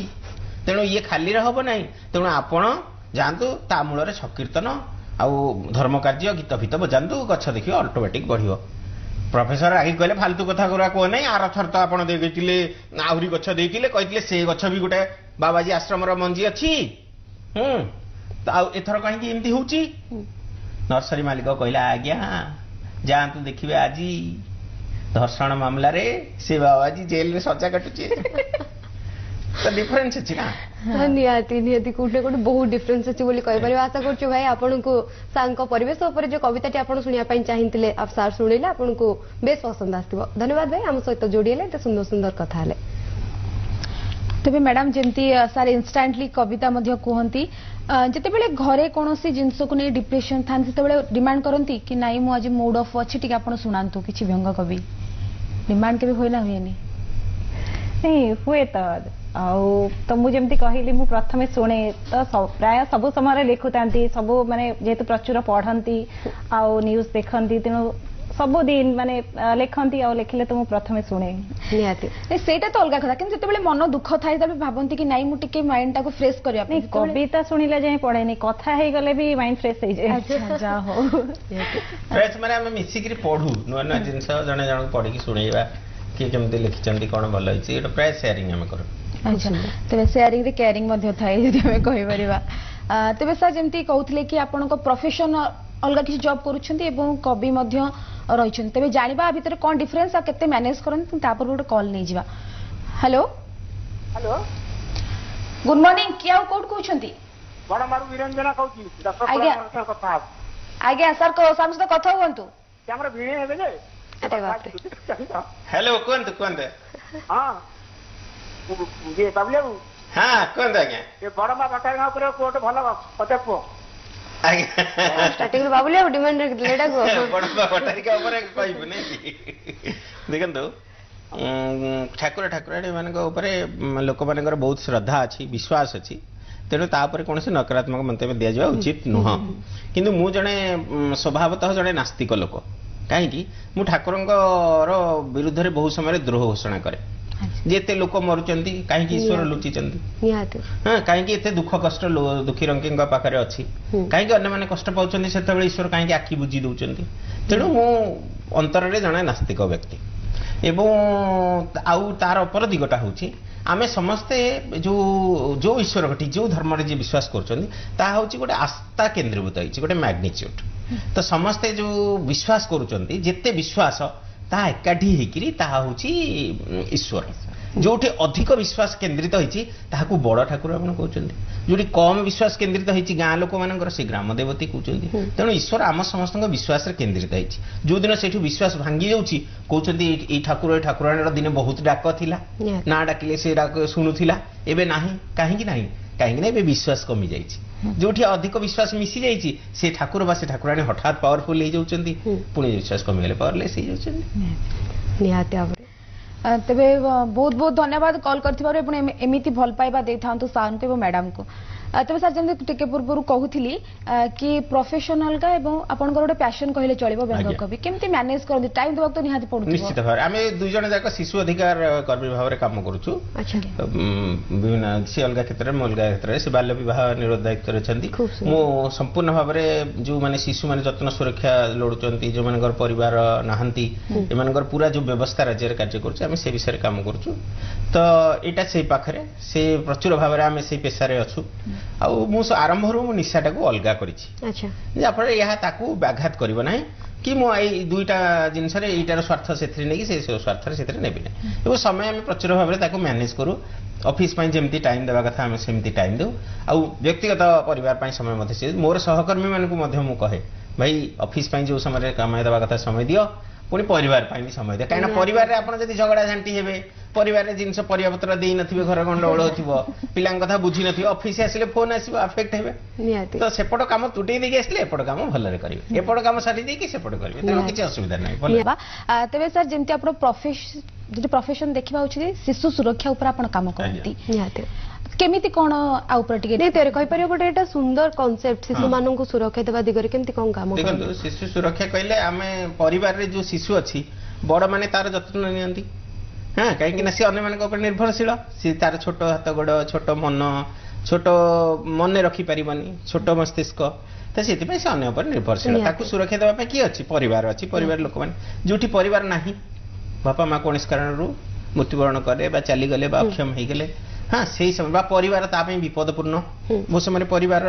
ତେଣୁ ଇଏ ଖାଲିରେ ହବ ନାହିଁ। ତେଣୁ ଆପଣ ଯାଆନ୍ତୁ ତା ମୂଳରେ ସଂକୀର୍ତ୍ତନ ଆଉ ଧର୍ମ କାର୍ଯ୍ୟ ଗୀତ ଫିତ ବଜାନ୍ତୁ, ଗଛ ଦେଖିବ ଅଟୋମେଟିକ ବଢିବ। ପ୍ରଫେସର ଆଗେ କହିଲେ ଫାଲତୁ କଥା ଗୁରା କୁହ ନାହିଁ, ଆର ଥର ତ ଆପଣ ଦେଇଥିଲେ ଆହୁରି ଗଛ ଦେଇଥିଲେ, କହିଥିଲେ ସେ ଗଛ ବି ଗୋଟେ ବାବାଜୀ ଆଶ୍ରମର ମଞ୍ଜି ଅଛି। ଆଉ ଏଥର କାହିଁକି ଏମିତି ହଉଛି? ନର୍ସରୀ ମାଲିକ କହିଲା ଆଜ୍ଞା ଯାଆନ୍ତୁ ଦେଖିବେ ଆଜି ଧର୍ଷଣ ମାମଲାରେ ସେ ବାବାଜୀ ଜେଲରେ ସଜା କାଟୁଛି। ତ ଡିଫରେନ୍ସ ଅଛି ନା? ନିହାତି ନିହାତି କୋଉଠି ନା କୋଉଠି ବହୁତ ଡିଫରେନ୍ସ ଅଛି ବୋଲି କହିପାରିବା। ଆଶା କରୁଛୁ ଭାଇ ଆପଣଙ୍କୁ ସାର୍ଙ୍କ ପରିବେଶ ଉପରେ ଯୋଉ କବିତାଟି ଆପଣ ଶୁଣିବା ପାଇଁ ଚାହିଁଥିଲେ ସାର୍ ଶୁଣିଲେ ଆପଣଙ୍କୁ ବେଶ ପସନ୍ଦ ଆସିଥିବ। ଧନ୍ୟବାଦ ଭାଇ ଆମ ସହିତ ଯୋଡି ହେଲେ, ଏତେ ସୁନ୍ଦର ସୁନ୍ଦର କଥା ହେଲେ। ତେବେ ମ୍ୟାଡାମ ଯେମିତି ସାର୍ ଇନଷ୍ଟାଣ୍ଟଲି କବିତା ମଧ୍ୟ କୁହନ୍ତି, ଯେତେବେଳେ ଘରେ କୌଣସି ଜିନିଷକୁ ନେଇ ଡିପ୍ରେସନ ଥାନ୍ତି ସେତେବେଳେ ଡିମାଣ୍ଡ କରନ୍ତି କି ନାଇଁ ମୁଁ ଆଜି ମୁଡ୍ ଅଫ୍ ଅଛି, ଟିକେ ଆପଣ ଶୁଣାନ୍ତୁ କିଛି ବ୍ୟଙ୍ଗ କବି। ଡିମାଣ୍ଡ କେବେ ହୁଏ ନା ହୁଏନି? ହୁଏ ତ। ଆଉ ତ ମୁଁ ଯେମିତି କହିଲି ମୁଁ ପ୍ରଥମେ ଶୁଣେ ତ ପ୍ରାୟ ସବୁ ସମୟରେ ଲେଖୁଥାନ୍ତି, ସବୁ ମାନେ ଯେହେତୁ ପ୍ରଚୁର ପଢନ୍ତି ଆଉ ନ୍ୟୁଜ ଦେଖନ୍ତି, ତେଣୁ ସବୁଦିନ ମାନେ ଲେଖନ୍ତି ଆଉ ଲେଖିଲେ ତ ମୁଁ ପ୍ରଥମେ ଶୁଣେ। ନିହାତି ସେଇଟା ତ ଅଲଗା କଥା, କିନ୍ତୁ ଯେତେବେଳେ ମନ ଦୁଃଖ ଥାଏ ତେବେ ଭାବନ୍ତି କି ନାଇଁ ମୁଁ ଟିକେ ମାଇଣ୍ଡ ଟାକୁ ଫ୍ରେଶ କରିବା ପାଇଁ। କବିତା ଶୁଣିଲା ଯାଏ ପଢେନି, କଥା ହେଇଗଲେ ବି ମାଇଣ୍ଡ ଫ୍ରେଶ ହେଇଯାଏ। ଯାହା ହଉ ଫ୍ରେଶ ମାନେ ଆମେ ମିଶିକିରି ପଢୁ ନୂଆ ନୂଆ ଜିନିଷ, ଜଣେ ଜଣଙ୍କୁ ପଢିକି ଶୁଣେଇବା କିଏ କେମିତି ଲେଖିଛନ୍ତି କଣ ଭଲ ହେଇଛି, ଏଇଟା ପ୍ରାୟ ସେୟାରିଂ ଆମେ କରୁ। ଆଚ୍ଛା, ତେବେ ସେୟାରିଂ ରେ କେୟାରିଂ ମଧ୍ୟ ଥାଏ ଯଦି ଆମେ କହିପାରିବା। ତେବେ ସାର୍ ଯେମିତି କହୁଥିଲେ କି ଆପଣଙ୍କ ପ୍ରଫେସନ ଅଲଗା କିଛି ଜବ୍ କରୁଛନ୍ତି ଏବଂ କବି ମଧ୍ୟ ରହିଛନ୍ତି, ତେବେ ଜାଣିବା ଆ ଭିତରେ କଣ ଡିଫରେନ୍ସ ଆଉ କେତେ ମ୍ୟାନେଜ କରନ୍ତି, ତାପରେ ଗୋଟେ କଲ୍ ନେଇଯିବା। ହ୍ୟାଲୋ ହ୍ୟାଲୋ ଗୁଡ୍ ମର୍ଣ୍ଣିଂ, କିଏ ଆଉ କୋଉଠୁ କହୁଛନ୍ତି? ନିରଞ୍ଜନ କହୁଛି। ଆଜ୍ଞା ଆଜ୍ଞା ସାର୍ ସାର୍ ସହିତ କଥା ହୁଅନ୍ତୁ। ଆମର ଭିଣେ ହେବେ ଯେ। ହ୍ୟାଲୋ କୁହନ୍ତୁ କୁହନ୍ତୁ। ହଁ ବାବୁଲି ବାବୁ। ହଁ କୁହନ୍ତୁ ଆଜ୍ଞା। ବଡ ମା ଭଟ୍ଟାରୀ ଉପରେ ଗୋଟେ ଭଲ କଥା କୁହ। ଷ୍ଟାର୍ଟିଂରୁ ବାବୁଲି ଆଉ ଡିମାଣ୍ଡ ରଖିଥିଲେ ଏଇଟା କୁହ। ବଡ ମା ଭଟ୍ଟାରୀଙ୍କ ଉପରେ କହିବୁ ନାଇଁ କି? ଦେଖନ୍ତୁ ଠାକୁରାଣୀ ମାନଙ୍କ ଉପରେ ଲୋକମାନଙ୍କର ବହୁତ ଶ୍ରଦ୍ଧା ଅଛି, ବିଶ୍ୱାସ ଅଛି, ତେଣୁ ତା ଉପରେ କୌଣସି ନକାରାତ୍ମକ ମନ୍ତବ୍ୟ ଦିଆଯିବା ଉଚିତ ନୁହଁ। କିନ୍ତୁ ମୁଁ ଜଣେ ସ୍ୱଭାବତଃ ଜଣେ ନାସ୍ତିକ ଲୋକ। କାହିଁକି? ମୁଁ ଠାକୁରଙ୍କର ବିରୁଦ୍ଧରେ ବହୁ ସମୟରେ ଦ୍ରୋହ ଘୋଷଣା କରେ। ଯେତେ ଲୋକ ମରୁଛନ୍ତି କାହିଁକି ଈଶ୍ୱର ଲୁଚିଛନ୍ତି? ହଁ, କାହିଁକି ଏତେ ଦୁଃଖ କଷ୍ଟ ଦୁଃଖୀ ରଙ୍କିଙ୍କ ପାଖରେ ଅଛି? କାହିଁକି ଅନ୍ୟମାନେ କଷ୍ଟ ପାଉଛନ୍ତି ସେତେବେଳେ ଈଶ୍ୱର କାହିଁକି ଆଖି ବୁଜି ଦଉଛନ୍ତି? ତେଣୁ ମୁଁ ଅନ୍ତରରେ ଜଣେ ନାସ୍ତିକ ବ୍ୟକ୍ତି। ଏବଂ ଆଉ ତାର ଅପର ଦିଗଟା ହଉଛି ଆମେ ସମସ୍ତେ ଯୋଉ ଈଶ୍ୱର ଘଟି ଯୋଉ ଧର୍ମରେ ଯିଏ ବିଶ୍ୱାସ କରୁଛନ୍ତି ତାହା ହଉଛି ଗୋଟେ ଆସ୍ଥା କେନ୍ଦ୍ରୀଭୂତ ହେଇଛି, ଗୋଟେ ମ୍ୟାଗ୍ନିଚ୍ୟୁଡ୍। ତ ସମସ୍ତେ ଯୋଉ ବିଶ୍ୱାସ କରୁଛନ୍ତି, ଯେତେ ବିଶ୍ୱାସ ତାହା ଏକାଠି ହେଇକିରି ତାହା ହଉଛି ଈଶ୍ୱର। ଯୋଉଠି ଅଧିକ ବିଶ୍ୱାସ କେନ୍ଦ୍ରିତ ହେଇଛି ତାହାକୁ ବଡ ଠାକୁର ଆପଣ କହୁଛନ୍ତି, ଯୋଉଠି କମ ବିଶ୍ୱାସ କେନ୍ଦ୍ରିତ ହେଇଛି ଗାଁ ଲୋକମାନଙ୍କର ସେ ଗ୍ରାମ ଦେବତୀ କହୁଛନ୍ତି। ତେଣୁ ଈଶ୍ୱର ଆମ ସମସ୍ତଙ୍କ ବିଶ୍ୱାସରେ କେନ୍ଦ୍ରିତ ହେଇଛି। ଯୋଉଦିନ ସେଇଠୁ ବିଶ୍ୱାସ ଭାଙ୍ଗି ଯାଉଛି କହୁଛନ୍ତି ଏଇ ଠାକୁରାଣୀର ଦିନେ ବହୁତ ଡାକ ଥିଲା, ନା ଡାକିଲେ ସେ ଡାକ ଶୁଣୁଥିଲା, ଏବେ ନାହିଁ। କାହିଁକି ନାହିଁ? କାହିଁକି ନା ଏବେ ବିଶ୍ୱାସ କମି ଯାଇଛି। ଯୋଉଠି ଅଧିକ ବିଶ୍ୱାସ ମିଶି ଯାଇଛି ସେ ଠାକୁର ବା ସେ ଠାକୁରାଣୀ ହଠାତ୍ ପାୱାରଫୁଲ ହେଇଯାଉଛନ୍ତି, ପୁଣି ବିଶ୍ୱାସ କମିଗଲେ ପାୱାରଲେସ୍ ହେଇଯାଉଛନ୍ତି। ନିହାତି ଭାବରେ। ତେବେ ବହୁତ ବହୁତ ଧନ୍ୟବାଦ କଲ୍ କରିଥିବାରୁ ଏବଂ ଏମିତି ଭଲ ପାଇବା ଦେଇଥାନ୍ତୁ ସାର୍ଙ୍କୁ ଏବଂ ମ୍ୟାଡାମଙ୍କୁ। ତେବେ ସାର୍ ଯେମିତି ଟିକେ ପୂର୍ବରୁ କହୁଥିଲି କି ପ୍ରଫେସନ ଅଲଗା ଏବଂ ଆପଣଙ୍କର ଗୋଟେ ପ୍ୟାସନ କହିଲେ ଚଳିବ ବ୍ୟଙ୍ଗ କବି, କେମିତି ମ୍ୟାନେଜ କରନ୍ତି? ଟାଇମ ଦେବାକୁ ତ ନିହାତି ପଡୁଛି। ନିଶ୍ଚିତ ଭାବରେ ଆମେ ଦୁଇ ଜଣ ଯାକ ଶିଶୁ ଅଧିକାର କର୍ମୀ ଭାବରେ କାମ କରୁଛୁ। ବିଭିନ୍ନ ସେ ଅଲଗା କ୍ଷେତ୍ରରେ ମୁଁ ଅଲଗା କ୍ଷେତ୍ରରେ, ସେ ବାଲ୍ୟ ବିବାହ ନିରୋଧ ଦାୟିତ୍ୱରେ ଅଛନ୍ତି। ମୁଁ ସମ୍ପୂର୍ଣ୍ଣ ଭାବରେ ଯୋଉମାନେ ଶିଶୁମାନେ ଯତ୍ନ ସୁରକ୍ଷା ଲୋଡୁଛନ୍ତି, ଯୋଉମାନଙ୍କର ପରିବାର ନାହାନ୍ତି, ଏମାନଙ୍କର ପୁରା ଯୋଉ ବ୍ୟବସ୍ଥା ରାଜ୍ୟରେ କାର୍ଯ୍ୟ କରୁଛି ଆମେ ସେ ବିଷୟରେ କାମ କରୁଛୁ। ତ ଏଇଟା ସେଇ ପାଖରେ ସେ ପ୍ରଚୁର ଭାବରେ ଆମେ ସେଇ ପେଶାରେ ଅଛୁ। ଆଉ ମୁଁ ଆରମ୍ଭରୁ ମୁଁ ନିଶାଟାକୁ ଅଲଗା କରିଛି, ଯାହାଫଳରେ ଏହା ତାକୁ ବ୍ୟାଘାତ କରିବ ନାହିଁ। कि मु एई दुईटा जिनस एटार स्वार्थ से नहीं से स्वार्थ से नेबी ना समय आम प्रचुर भाव में ताको मैनेज करूँ ऑफिस जमी टाइम देवा कथा आम सेमती टाइम दे आउ व्यक्तिगत परिवार समय मोर सहकर्मी मानू कहे भाई ऑफिस जो समय काम देवा कथा समय दियो पुणी परिवार भी समय दिए कहीं परिवार में आपड़ झगड़ा झांटी हे परिवार जिनस परियापत्र दे नथिबे घर गंडगोल होथिबो पिलां कथा बुझी नथिबो ऑफिस आसिले फोन आसीबो अफेक्ट हेबे तो सेपट काम तुटै देके आसिले एपट काम भलरे करिवे एपट काम सारी देके सेपट करिवे तेनो किछि असुविधा नै भल तबे सर जेंति आपण प्रोफेशन देखिबा उछि शिशु सुरक्षा ऊपर आपण काम करती केमिति कोन आ ऊपर टिके नै तेरे कहि परियो गोटे एटा सुंदर कांसेप्ट शिशु मानन को सुरक्षा देबा दिगरे केमिति कोन काम देखो शिशु सुरक्षा कहले आमे परिवार रे जो शिशु अछि बड़ माने तार जत्न नियंती हाँ कहीं सी अन्य मान निर्भरशील सी तार छोट हाथ गोड़ छोट मन छोट मन रखिपर छोट मस्तिष्क तो से अन्य पर निर्भरशील ताकू सुरक्षा देवाई किए अच्छी परिवार अच्छी परिवार लोक मैंने जो परिवार ना बापा माँ कौन कारण मृत्युवरण करे चलीगले अक्षम हो गले हाँ से समय परिवार ताप विपदपूर्ण बहुत समय परिवार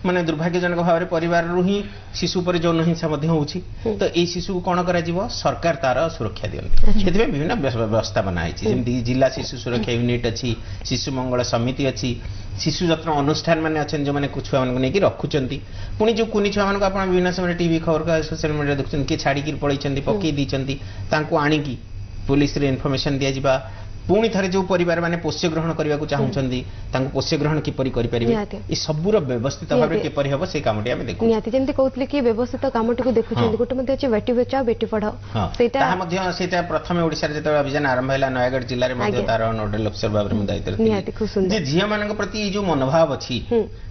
माने दुर्भाग्यजनक भाव में परिवार ही शिशु पर यौन हिंसा होउछि तो ये शिशु को कौन कर सरकार तार सुरक्षा दियंती से विभिन्न व्यवस्था बनाई जमी जिला शिशु सुरक्षा यूनिट अच्छी शिशु मंगल समिति अच्छी शिशु जत्न अनुष्ठान मैंने अच्छे जो मैंने छुआ मानक रखुंट पुणी जो कुनी छुआ मान आप विभिन्न समय टीवी खबर सोशल मीडिया देखुं किए छाड़ी पड़े पकई देती आणिकी पुलिस रे इनफॉरमेशन दिया जिबा पुणी थे जो परिवार माने पोष्य ग्रहण करने को चाहूँगी पोष्य ग्रहण किपरि करें सबूर व्यवस्थित भाव में किपरि हम से कमटी आम देखु निहाती जेंति कहउतले कि व्यवस्थित कामटी को देखुछन गोटे मध्ये अछि बेटी बचाओ बेटी पढ़ाओ सेटा प्रथम ओडिसा रे जेते अभियान आरंभ हैला नयागढ़ जिल्ला रे मध्ये तार नोडल अफसर भाव में दायित्व निहाती खूब सुंदर जे झिया मानक प्रति जो मनोभाव अछि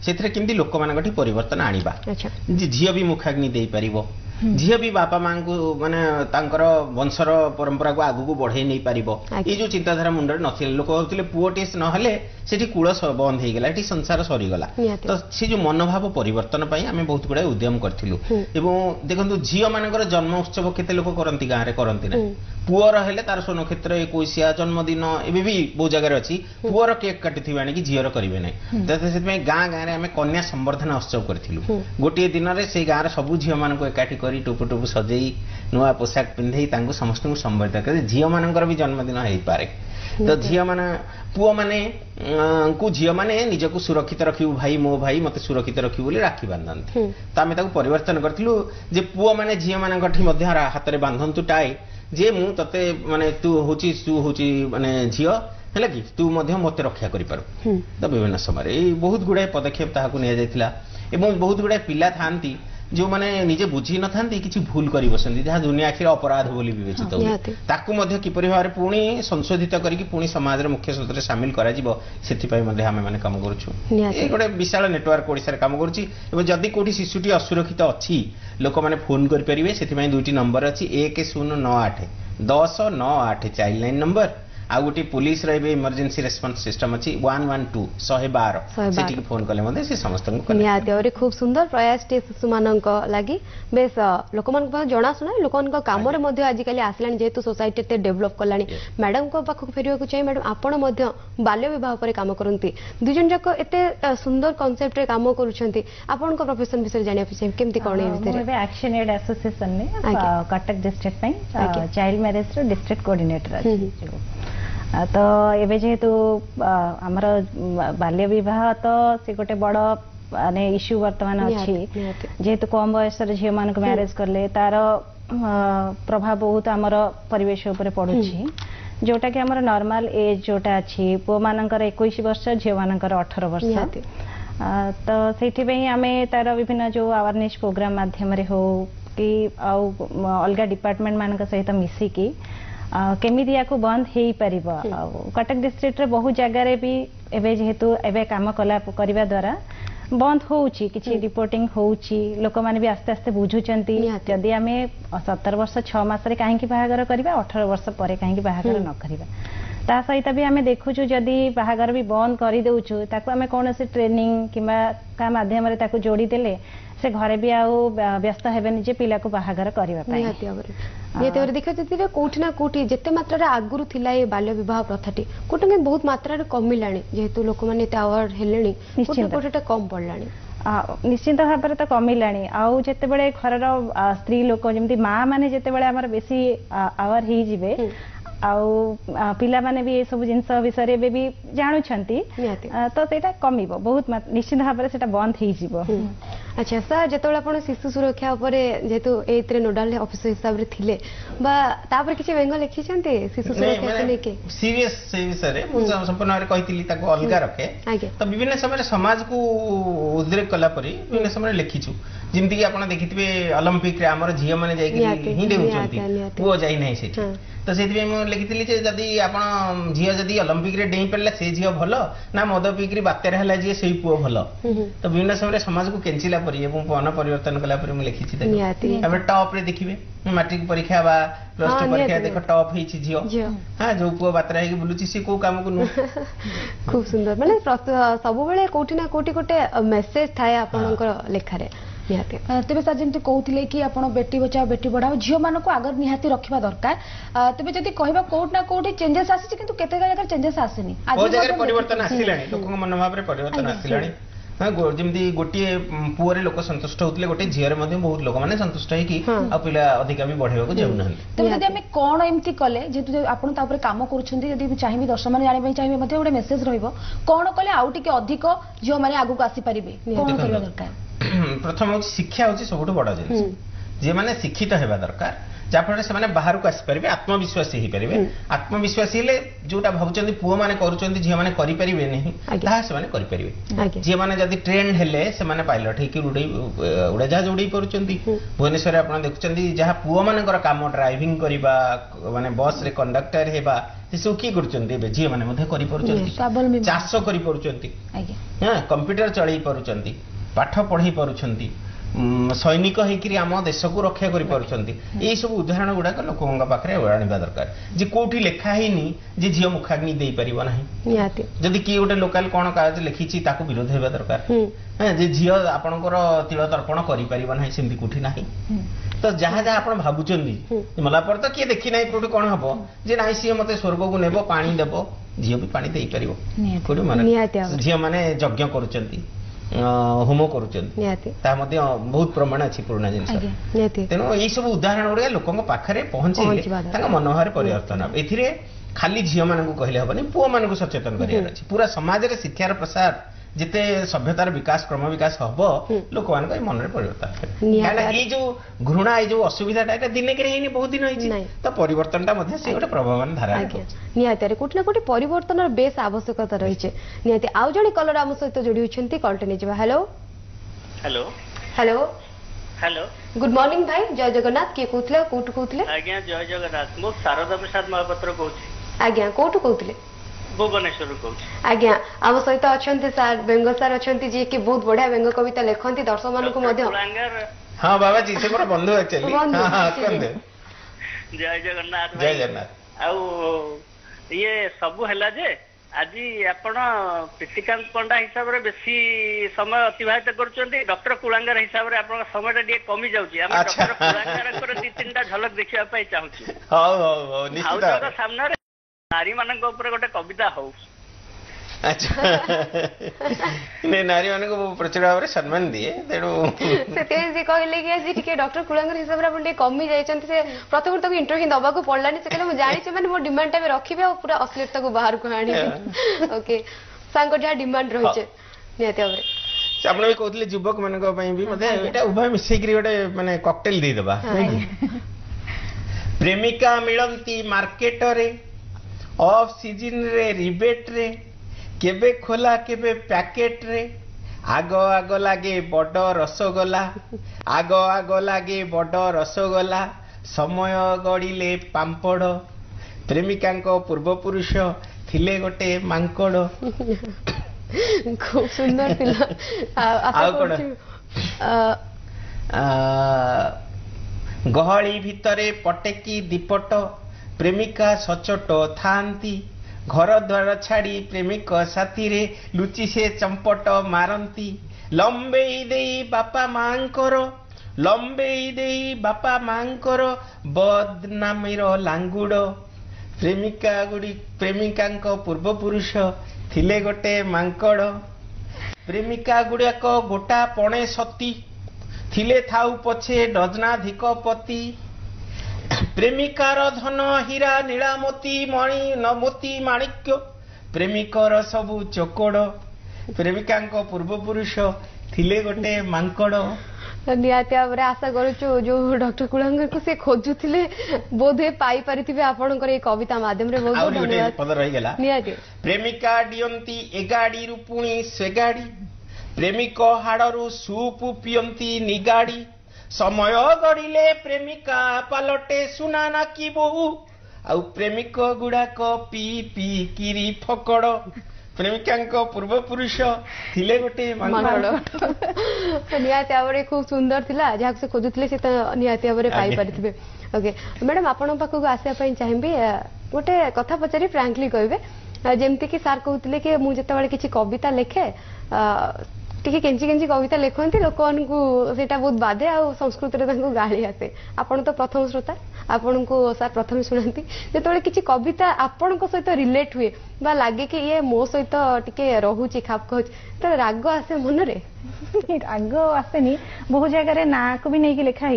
सेथरे केमती लोक मानक परिवर्तन आनिबा जे झिया भी मुखाग्नि देई परिबो झील भी बापा माँ को माने वंशर परंपरा को आगु को बढ़े नहीं पार ये जो चिंताधारा मुंडे न लोक कहते पुओटे ना कूल बंद हो गला संसार सरीगला तो से जो मनोभाव परिवर्तन आम बहुत गुड़ा उद्यम करूँ देखो झील मान जन्म उत्सव केते लोक करती गाँव में करती ना पुअर हेले तार स्व नक्षत्र 21 जन्मदिन एवं भी बहुत जगह अच्छी पुअर केक काटी आनिक झीर करेंगे ना तो गाँ गाँव में आम कन्या संवर्धना उत्सव करूँ गोटे दिन में से गाँव सब झील मान एकाठी कर टुपु टुपु सजई नुआ पोशाक पिंधे समस्त संबर्धित कर झील मान भी जन्मदिन हो पारे तो झील मान पुआ माने को झील माने निजक सुरक्षित रखिबू भाई मो भाई मत सुरक्षित रखिबू बोली राखी बांधती तो आम परिवर्तन करूँ जे पुआ माने झील मान हाथ में बांधतु टाए जे मु तते माने तू होची माने झील है कि तू मत रक्षा कर तो विभिन्न समय बहुत गुड़ाए पदक्षेप ताकू नि बहुत गुड़ाए पिला थांती जो माने निजे बुझी न थांती किछि भूल करी बसंती जहाँ दुनिया आखिर अपराध बोली विवेचित होते ताकू मध्य किपरि भाव पुणी संशोधित करके पुणी समाज रे मुख्य स्रोत सामिल करा जिवो सेथि मध्य आमे माने काम करूछु ए गोटे विशाल नेटवर्क ओडिसा रे काम करूछि एवं जदि कोठी शिशुटी असुरक्षित अछि लोक माने फोन कर परिबे सेथि दुईटी नंबर अछि 1098 1098 चाइल्ड लाइन नंबर आ गोटे पुलिस रे इमरजेंसी रेस्पॉन्स सिस्टम अछि 112 सेठी फोन कले मध्ये से समस्त को निहाती और खूब सुंदर प्रयास टे शिशु मानक लागि बेस लोक मन को जणा सुना लोक मन को काम रे मध्ये आज काली आसलानी जेतु सोसाइटी ते डेवलप करलानी मैडम को पाखक फेरियो को चाहिए मैडम आपण मध्ये बाल्य विवाह पर काम करंती दुजन जक एते सुंदर कांसेप्ट रे काम करूछंती आपण को प्रोफेशन विषय जानिया पे केमती कोन ए विषय रे एक्शन एड एसोसिएशन ने कटक डिस्ट्रिक्ट पे चाइल्ड मैरिज रे डिस्ट्रिक्ट कोऑर्डिनेटर अछि तो एवं जेहेतु आमर बाल्य विवाह तो से गोटे बड़ माने इश्यू वर्तमान अच्छी जेहेतु कम बयस झील मान मैरेज करले तार प्रभाव बहुत आमर परिवेश उपर पड़ुछि जोटा कि आमर नॉर्मल एज जोटा अच्छी पु मानकर 21 वर्ष झील मानकर 18 वर्ष तो से आम तार विभिन्न जो अवेयरनेस प्रोग्राम माध्यम हो कि अलग डिपार्टमेंट मान सहित मिसिकी केमिति याको बंद हो पार कटक डिस्ट्रिक्ट रे बहुत जगह भी एवं जेहेतु एवं काम करने द्वारा बंद होउची किछि रिपोर्टिंग होउची लोक माने भी आस्ते आस्ते बुझुचंती जदि आमे 17 वर्ष 6 मास रे काहे कि बाहागर करबा 18 वर्ष परे काहे कि बाहागर न करबा ତା ସହିତ ବି ଆମେ ଦେଖୁଛୁ ଯଦି ବାହାଘର ବି ବନ୍ଦ କରିଦେଉଛୁ ତାକୁ ଆମେ କୌଣସି ଟ୍ରେନିଂ କିମ୍ବା କା ମାଧ୍ୟମରେ ତାକୁ ଯୋଡ଼ି ଦେଲେ ସେ ଘରେ ବି ଆଉ ବ୍ୟସ୍ତ ହେବେନି ଯେ ପିଲାକୁ ବାହାଘର କରିବା ପାଇଁ। ନିହାତି ଭାବରେ ଦେଖିବା ଯଦି କୋଉଠି ନା କୋଉଠି ଯେତେ ମାତ୍ରାରେ ଆଗରୁ ଥିଲା ଏ ବାଲ୍ୟ ବିବାହ ପ୍ରଥାଟି କୋଉଠି ନା ବହୁତ ମାତ୍ରାରେ କମିଲାଣି ଯେହେତୁ ଲୋକମାନେ ଏତେ ଆୱାର୍ଡ ହେଲେଣି କୋଉଠି କମ ପଡିଲାଣି। ନିଶ୍ଚିତ ଭାବରେ ତ କମିଲାଣି ଆଉ ଯେତେବେଳେ ଘରର ସ୍ତ୍ରୀ ଲୋକ ଯେମିତି ମା ମାନେ ଯେତେବେଳେ ଆମର ବେଶୀ ଆୱାର ହେଇଯିବେ ଆଉ ପିଲାମାନେ ବି ଏସବୁ ଜିନିଷ ବିଷୟରେ ଏବେ ବି ଜାଣୁଛନ୍ତି ତ ସେଇଟା କମିବ ବହୁତ ନିଶ୍ଚିତ ଭାବରେ ସେଇଟା ବନ୍ଦ ହେଇଯିବ। ଆଚ୍ଛା ସାର୍ ଯେତେବେଳେ ଆପଣ ଶିଶୁ ସୁରକ୍ଷା ଉପରେ ଯେହେତୁ ଏଇଥିରେ ନୋଡାଲ ଅଫିସର ହିସାବରେ ଥିଲେ ବା ତାପରେ କିଛି ବ୍ୟଙ୍ଗ ଲେଖିଛନ୍ତି ଶିଶୁ ସୁରକ୍ଷାକୁ ନେଇକି? ସିରିୟସ୍ ସେ ବିଷୟରେ ମୁଁ ସମ୍ପୂର୍ଣ୍ଣ ଭାବରେ କହିଥିଲି ତାକୁ ଅଲଗା ରଖେ ତ ବିଭିନ୍ନ ସମୟରେ ସମାଜକୁ ଉଦ୍ରେକ କଲା ପରି ବିଭିନ୍ନ ସମୟରେ ଲେଖିଛୁ ଯେମିତିକି ଆପଣ ଦେଖିଥିବେ ଅଲିମ୍ପିକରେ ଆମର ଝିଅ ମାନେ ଯାଇକି ହିଁ ଡେଉଁଛନ୍ତି ପୁଅ ଯାଇନାହିଁ ସେଠି ତ ସେଥିପାଇଁ ମୁଁ ଲେଖିଥିଲି ଯେ ଯଦି ଆପଣ ଝିଅ ଯଦି ଅଲିମ୍ପିକରେ ଡେଇଁ ପାରିଲା ସେ ଝିଅ ଭଲ ନା ମଦ ପିଇକିରି ବାତ୍ୟାରେ ହେଲା ଯିଏ ସେଇ ପୁଅ ଭଲ ତ ବିଭିନ୍ନ ସମୟରେ ସମାଜକୁ କେଞ୍ଚିଲା ପରି ଏବଂ ମନ ପରିବର୍ତ୍ତନ କଲା ପରି ମୁଁ ଲେଖିଛି ତାପରେ ଟପରେ ଦେଖିବେ ମାଟ୍ରିକ ପରୀକ୍ଷା ବା ପ୍ଲସ ଟୁ ପରୀକ୍ଷା ଦେଖ ଟପ୍ ହେଇଛି ଝିଅ ହଁ ଯୋଉ ପୁଅ ବାତ୍ରା ହେଇକି ବୁଲୁଛି ସେ କୋଉ କାମକୁ ନୁହଁ। ଖୁବ ସୁନ୍ଦର ମାନେ ସବୁବେଳେ କୋଉଠି ନା କୋଉଠି ଗୋଟେ ମେସେଜ ଥାଏ ଆପଣଙ୍କର ଲେଖାରେ। ତେବେ ସାର୍ ଯେମିତି କହୁଥିଲେ କି ଆପଣ ବେଟି ବଚାଓ ବେଟି ପଢାଓ ଝିଅ ମାନଙ୍କୁ ଆଗରେ ନିହାତି ରଖିବା ଦରକାର ତେବେ ଯଦି କହିବା କୋଉଠି ନା କୋଉଠି ଚେଞ୍ଜେସ୍ ଆସିଛି କିନ୍ତୁ କେତେ ଜାଗାରେ ଚେଞ୍ଜେସ୍ ଆସିନି ବହୁତ ଜାଗାରେ ପରିବର୍ତ୍ତନ ଆସିଲାଣି ଲୋକଙ୍କ ମନୋଭାବରେ ପରିବର୍ତ୍ତନ ଆସିଲାଣି ଯେମିତି ଗୋଟିଏ ପୁଅରେ ଲୋକ ସନ୍ତୁଷ୍ଟ ହଉଥିଲେ ଗୋଟେ ଝିଅରେ ମଧ୍ୟ ବହୁତ ଲୋକମାନେ ସନ୍ତୁଷ୍ଟ ହେଇକି ଆଉ ପିଲା ଅଧିକା ବି ବଢେଇବାକୁ ଯାଉନାହାନ୍ତି। ତେବେ ଯଦି ଆମେ କଣ ଏମିତି କଲେ ଯେହେତୁ ଆପଣ ତା ଉପରେ କାମ କରୁଛନ୍ତି ଯଦି ଚାହିଁବି ଦର୍ଶକମାନେ ଜାଣିବା ପାଇଁ ଚାହିଁବେ ମଧ୍ୟ ଗୋଟେ ମେସେଜ ରହିବ କଣ କଲେ ଆଉ ଟିକେ ଅଧିକ ଝିଅ ମାନେ ଆଗକୁ ଆସିପାରିବେ କଣ କରିବା ଦରକାର? ପ୍ରଥମ ହଉଛି ଶିକ୍ଷା ହଉଛି ସବୁଠୁ ବଡ ଜିନିଷ ଯିଏମାନେ ଶିକ୍ଷିତ ହେବା ଦରକାର ଯାହାଫଳରେ ସେମାନେ ବାହାରକୁ ଆସିପାରିବେ ଆତ୍ମବିଶ୍ୱାସୀ ହେଇପାରିବେ ଆତ୍ମବିଶ୍ୱାସୀ ହେଲେ ଯୋଉଟା ଭାବୁଛନ୍ତି ପୁଅମାନେ କରୁଛନ୍ତି ଝିଅମାନେ କରିପାରିବେ ନାହିଁ ତାହା ସେମାନେ କରିପାରିବେ। ଝିଅମାନେ ଯଦି ଟ୍ରେଣ୍ଡ ହେଲେ ସେମାନେ ପାଇଲଟ ହେଇକି ଉଡାଜାହାଜ ଉଡେଇ ପାରୁଛନ୍ତି। ଭୁବନେଶ୍ୱରରେ ଆପଣ ଦେଖୁଛନ୍ତି ଯାହା ପୁଅମାନଙ୍କର କାମ ଡ୍ରାଇଭିଂ କରିବା ମାନେ ବସରେ କଣ୍ଡକ୍ଟର ହେବା ସେସବୁ କିଏ କରୁଛନ୍ତି ଏବେ ଝିଅମାନେ ମଧ୍ୟ କରିପାରୁଛନ୍ତି ଚାଷ କରିପାରୁଛନ୍ତି କମ୍ପ୍ୟୁଟର ଚଳେଇ ପାରୁଛନ୍ତି ପାଠ ପଢେଇ ପାରୁଛନ୍ତି ସୈନିକ ହେଇକିରି ଆମ ଦେଶକୁ ରକ୍ଷା କରିପାରୁଛନ୍ତି ଏଇ ସବୁ ଉଦାହରଣ ଗୁଡାକ ଲୋକଙ୍କ ପାଖରେ ଆଣିବା ଦରକାର ଯେ କୋଉଠି ଲେଖା ହେଇନି ଯେ ଝିଅ ମୁଖାଗ୍ନି ଦେଇପାରିବ ନାହିଁ ଯଦି କିଏ ଗୋଟେ ଲୋକାଲ କଣ କାଗଜ ଲେଖିଛି ତାକୁ ବିରୋଧ ହେବା ଦରକାର ଯେ ଝିଅ ଆପଣଙ୍କର ତିଳ ତର୍ପଣ କରିପାରିବ ନାହିଁ ସେମିତି କୋଉଠି ନାହିଁ ତ ଯାହା ଯାହା ଆପଣ ଭାବୁଛନ୍ତି ମଲା ପରେ ତ କିଏ ଦେଖି ନାହିଁ କୋଉଠି କଣ ହବ ଯେ ନାହିଁ ସିଏ ମତେ ସ୍ୱର୍ଗକୁ ନେବ ପାଣି ଦେବ ଝିଅ ବି ପାଣି ଦେଇପାରିବ କୋଉଠି ମାନେ ଝିଅ ମାନେ ଯଜ୍ଞ କରୁଛନ୍ତି ହୋମ କରୁଛନ୍ତି ତାହା ମଧ୍ୟ ବହୁତ ପ୍ରମାଣ ଅଛି ପୁରୁଣା ଜିନିଷ ତେଣୁ ଏଇ ସବୁ ଉଦାହରଣ ଗୁଡିକ ଲୋକଙ୍କ ପାଖରେ ପହଞ୍ଚେଇଲେ ତାଙ୍କ ମନୋଭାବରେ ପରିବର୍ତ୍ତନ ହେବ। ଏଥିରେ ଖାଲି ଝିଅ ମାନଙ୍କୁ କହିଲେ ହବନି ପୁଅ ମାନଙ୍କୁ ସଚେତନ କରିବାର ଅଛି ପୁରା ସମାଜରେ ଶିକ୍ଷାର ପ୍ରସାର ଯେତେ ସଭ୍ୟତାର ବିକାଶ କ୍ରମ ବିକାଶ ହବ ଲୋକମାନଙ୍କ ଏଇ ମନରେ ପରିବର୍ତ୍ତନ କାହିଁକିନା ଏଇ ଯୋଉ ଘୃଣା ଏଇ ଯୋଉ ଅସୁବିଧାଟା ଏଇଟା ଦିନକରେ ହେଇନି ବହୁତ ଦିନ ହେଇଛି ତ ପରିବର୍ତ୍ତନଟା ମଧ୍ୟ ସେ ଗୋଟେ ପ୍ରଭାବମାନ ଧାରା ନିହାତି କୋଉଠି ନା କୋଉଠି ପରିବର୍ତ୍ତନର ବେଶ ଆବଶ୍ୟକତା ରହିଛି ନିହାତି। ଆଉ ଜଣେ କଲର ଆମ ସହିତ ଯୋଡି ହୋଇଛନ୍ତି କଲଟେ ନେଇଯିବା। Hello hello hello hello good morning ଭାଇ ଜୟ ଜଗନ୍ନାଥ କିଏ କହୁଥିଲେ କୋଉଠୁ କହୁଥିଲେ? ଆଜ୍ଞା ଜୟ ଜଗନ୍ନାଥ ମୁଁ ଶାରଦା ପ୍ରସାଦ ମହାପାତ୍ର କହୁଛି। ଆଜ୍ଞା କୋଉଠୁ କହୁଥିଲେ? ଭୁବନେଶ୍ୱରରୁ କହୁଛି। ଆଜ୍ଞା ଆମ ସହିତ ଅଛନ୍ତି ସାର୍ ବ୍ୟଙ୍ଗ ସାର୍ ଅଛନ୍ତି ଯିଏ କି ବହୁତ ବଢିଆ ବ୍ୟଙ୍ଗ କବିତା ଲେଖନ୍ତି ଦର୍ଶକ ମାନଙ୍କୁ ମଧ୍ୟ। ହଁ ବାବାଜୀ ସେ ମୋର ବନ୍ଧୁ ଆକ୍ଚୁଆଲି ଜୟ ଜଗନ୍ନାଥ ଜୟ ଜଗନ୍ନାଥ। ଆଉ ଇଏ ସବୁ ହେଲା ଯେ ଆଜି ଆପଣ ପ୍ରୀତିକାନ୍ତ ପଣ୍ଡା ହିସାବରେ ବେଶୀ ସମୟ ଅତିବାହିତ କରୁଛନ୍ତି ଡକ୍ଟର କୁଳାଙ୍ଗର ହିସାବରେ ଆପଣଙ୍କ ସମୟଟା ଟିକେ କମି ଯାଉଛି ଆମେ ଡକ୍ଟର କୁଳାଙ୍ଗରଙ୍କର 2-3ଟା ଝଲକ ଦେଖିବା ପାଇଁ ଚାହୁଁଛୁ। ହଉ ହଉ ହଉ ଆଉ ଜଣଙ୍କ ସାମ୍ନାରେ ନାରୀ ମାନଙ୍କ ଉପରେ ଗୋଟେ କବିତା ହଉ। ଆଚ୍ଛା ନାରୀ ମାନଙ୍କୁ ପ୍ରଚୁର ଭାବରେ ସମ୍ମାନ ଦିଏ ତେଣୁ ସେଥିପାଇଁ ସେ କହିଲେ କି ଆଜି ଟିକେ ଡକ୍ଟର କୁଳାଙ୍ଗର ହିସାବରେ ଆପଣ ଟିକେ କମି ଯାଇଛନ୍ତି ସେ ପ୍ରଥମରୁ ତାକୁ ଇଣ୍ଟରଭ୍ୟୁ ଦବାକୁ ପଡିଲାନି ସେ କହିଲେ ମୁଁ ଜାଣିଛି ମାନେ ମୋ ଡିମାଣ୍ଡ ଟା ରଖିବେ ଆଉ ପୁରା ଅଶ୍ଳୀଳତାକୁ ବାହାରକୁ ଆଣିବେ। ଓକେ ସାର୍ଙ୍କ ଯାହା ଡିମାଣ୍ଡ ରହିଛି ନିହାତି ଭାବରେ ଆପଣ ବି କହୁଥିଲେ ଯୁବକ ମାନଙ୍କ ପାଇଁ ବି ମତେ ଏଇଟା ଉଭୟ ମିଶେଇକିରି ଗୋଟେ ମାନେ କକଟେଲ ଦେଇଦେବା। ପ୍ରେମିକା ମିଳନ୍ତି ମାର୍କେଟରେ ଅଫ ସିଜିନ ରେ ରିବେଟ ରେ କେବେ ଖୋଲା କେବେ ପ୍ୟାକେଟ ରେ ଆଗ ଆଗ ଲାଗେ ବଡ ରସଗୋଲା ଆଗ ଆଗ ଲାଗେ ବଡ ରସଗୋଲା ସମୟ ଗଡିଲେ ପାମ୍ପଡ ପ୍ରେମିକାଙ୍କ ପୂର୍ବପୁରୁଷ ଥିଲେ ଗୋଟେ ମାଙ୍କଡ। ଖୁବ ସୁନ୍ଦର ଥିଲା। ଆଉ କଣ ଗହଳି ଭିତରେ ପଟେକି ଦିପଟ ପ୍ରେମିକା ସଚୋଟ ଥାନ୍ତି घर द्वार छाड़ी प्रेमिक साथी रे लुचि से चंपट मारंती लंबेई देई बापा मांकर लंबेई देई बापा मांकर बदनामीर लांगुड़ प्रेमिका पूर्व पुरुष थिले गोटे मांकड़ प्रेमिका गुड़ाक गोटा पणे सती थिले थाउ पछे डजनाधिक पति प्रेमिकार धन हीरा नीलामती मणि मोती माणिक्य प्रेमिकर सबु चोकड़ प्रेमिका पूर्व पुरुष थिले गोटे मांकड़ निहाती भाव आशा करूँ जो डॉक्टर कुलांगर को से खोजुले बोध हुए पाई पारिथिबे आपनकर ए कविता माध्यम रे बहुत धन्यवाद पद रही गेला निहाती प्रेमिका डियंती एगाड़ी रु पुणी सेगाड़ी प्रेमिक हाड़रू सूप पियंती निगाड़ी समय गड़िले प्रेमिका पालटे सुना नाकी बहु आउ प्रेमिक गुड़ाक पी पी किरी फकड़ प्रेमिका पूर्व पुरुष थिले गोटे मांकड़ निहाती भाव खूब सुंदर थिला जहाँ से खोजुले से निहाती भाव पाई पारिथिबे ओके मैडम आपण पाखक आसिया चाहिए गोटे कथा पचारि फ्रांकली कहबे जेमती कि सार कहते कि मुझे किसी कविता लिखे टिके केंची केंची कविता लिखती लोक सेटा बहुत बाधे आ संस्कृत गाली आसे आपण तो प्रथम श्रोता आपण को सार प्रथम शुणाती जो किसी कविता आपण सहित रिलेट हुए बा लगे कि ये मो सहित टिके रोचे खाप कहूँ तो राग आसे मन रे राग आसेनी बहुत जगह ना को भी नहीं लिखा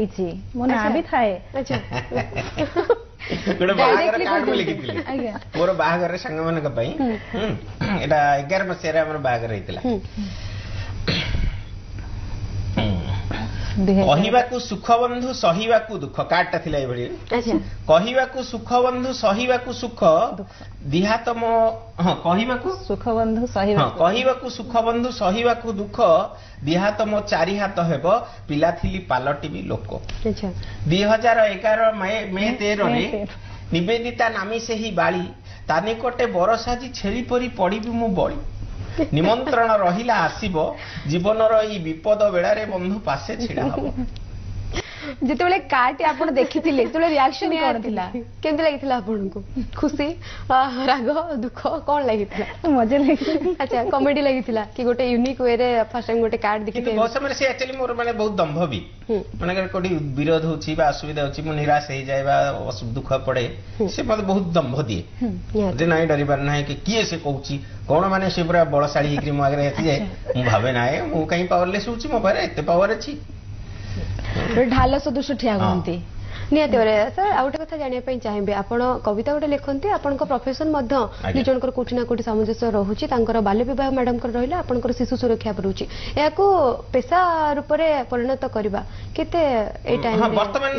मो ना भी थाए अच्छा गोटे बाहागर कार्ड में लिखिथिले मोर बाहागर संग मानक पई एटा 11 मसिया रे हमर बाहागर हेतिला कहिबाकू सुख बंधु सहिबाकू दुख कार्डटा थिला ए भଳି कहिबाकू सुख बंधु सहिबाकू सुख दिहातम कहिबाकू सुख बंधु सहिबाकू दुख दिहातम चारि हाथ हेब पिला थिली पालटी भी लोक 2011 मे 13 रे निवेदिता नामी से ही बाली तानिकोटे बरसाजी छेली परी पड़िबी मु बड़ी निमंत्रण रहिला आसीबो जीवनर ई विपद बेड़ारे बंधु पासे छिड़ा हबो जेतेबेले कार्ड आपण देखिथिले तेबेले रिएक्शन कोन थिला केमते लागिथिला आपनको खुशी राग दुख कोन लागिथिला मजा लागिथिला अच्छा कॉमेडी लागिथिला कि गोटे यूनिक वे रे फर्स्ट टाइम गोटे कार्ड देखिथे बहुत समय से एक्चुअली मोर माने बहुत दंभ भी माने कोडी विरोध होची बा असुविधा होची मु निराश हे जाय बा दुख पड़े से मत बहुत दंभ दिए जे नाही डरिबार नाही कि किए से कहूची कोन माने से पूरा बड़शाली हिकरी मु आगे हेती जाय मु भाबे नाय मु कहीं पावरलेस होची मो पारे एते पावर अछि ढाल सदृश ठिया हुंती निहाती सर आ गोटे कथा जानिया पई चाहिए आपण कविता गोटे लिखती आपण प्रोफेशन दी जनकर कोठी ना कोठी सामंजस्य रहुची तांकर बाल्य विवाह मैडम कर रहिला आपनकर शिशु सुरक्षा परुची याको पेशा रूप रे परिणत करबा केते ए टाइम हां वर्तमान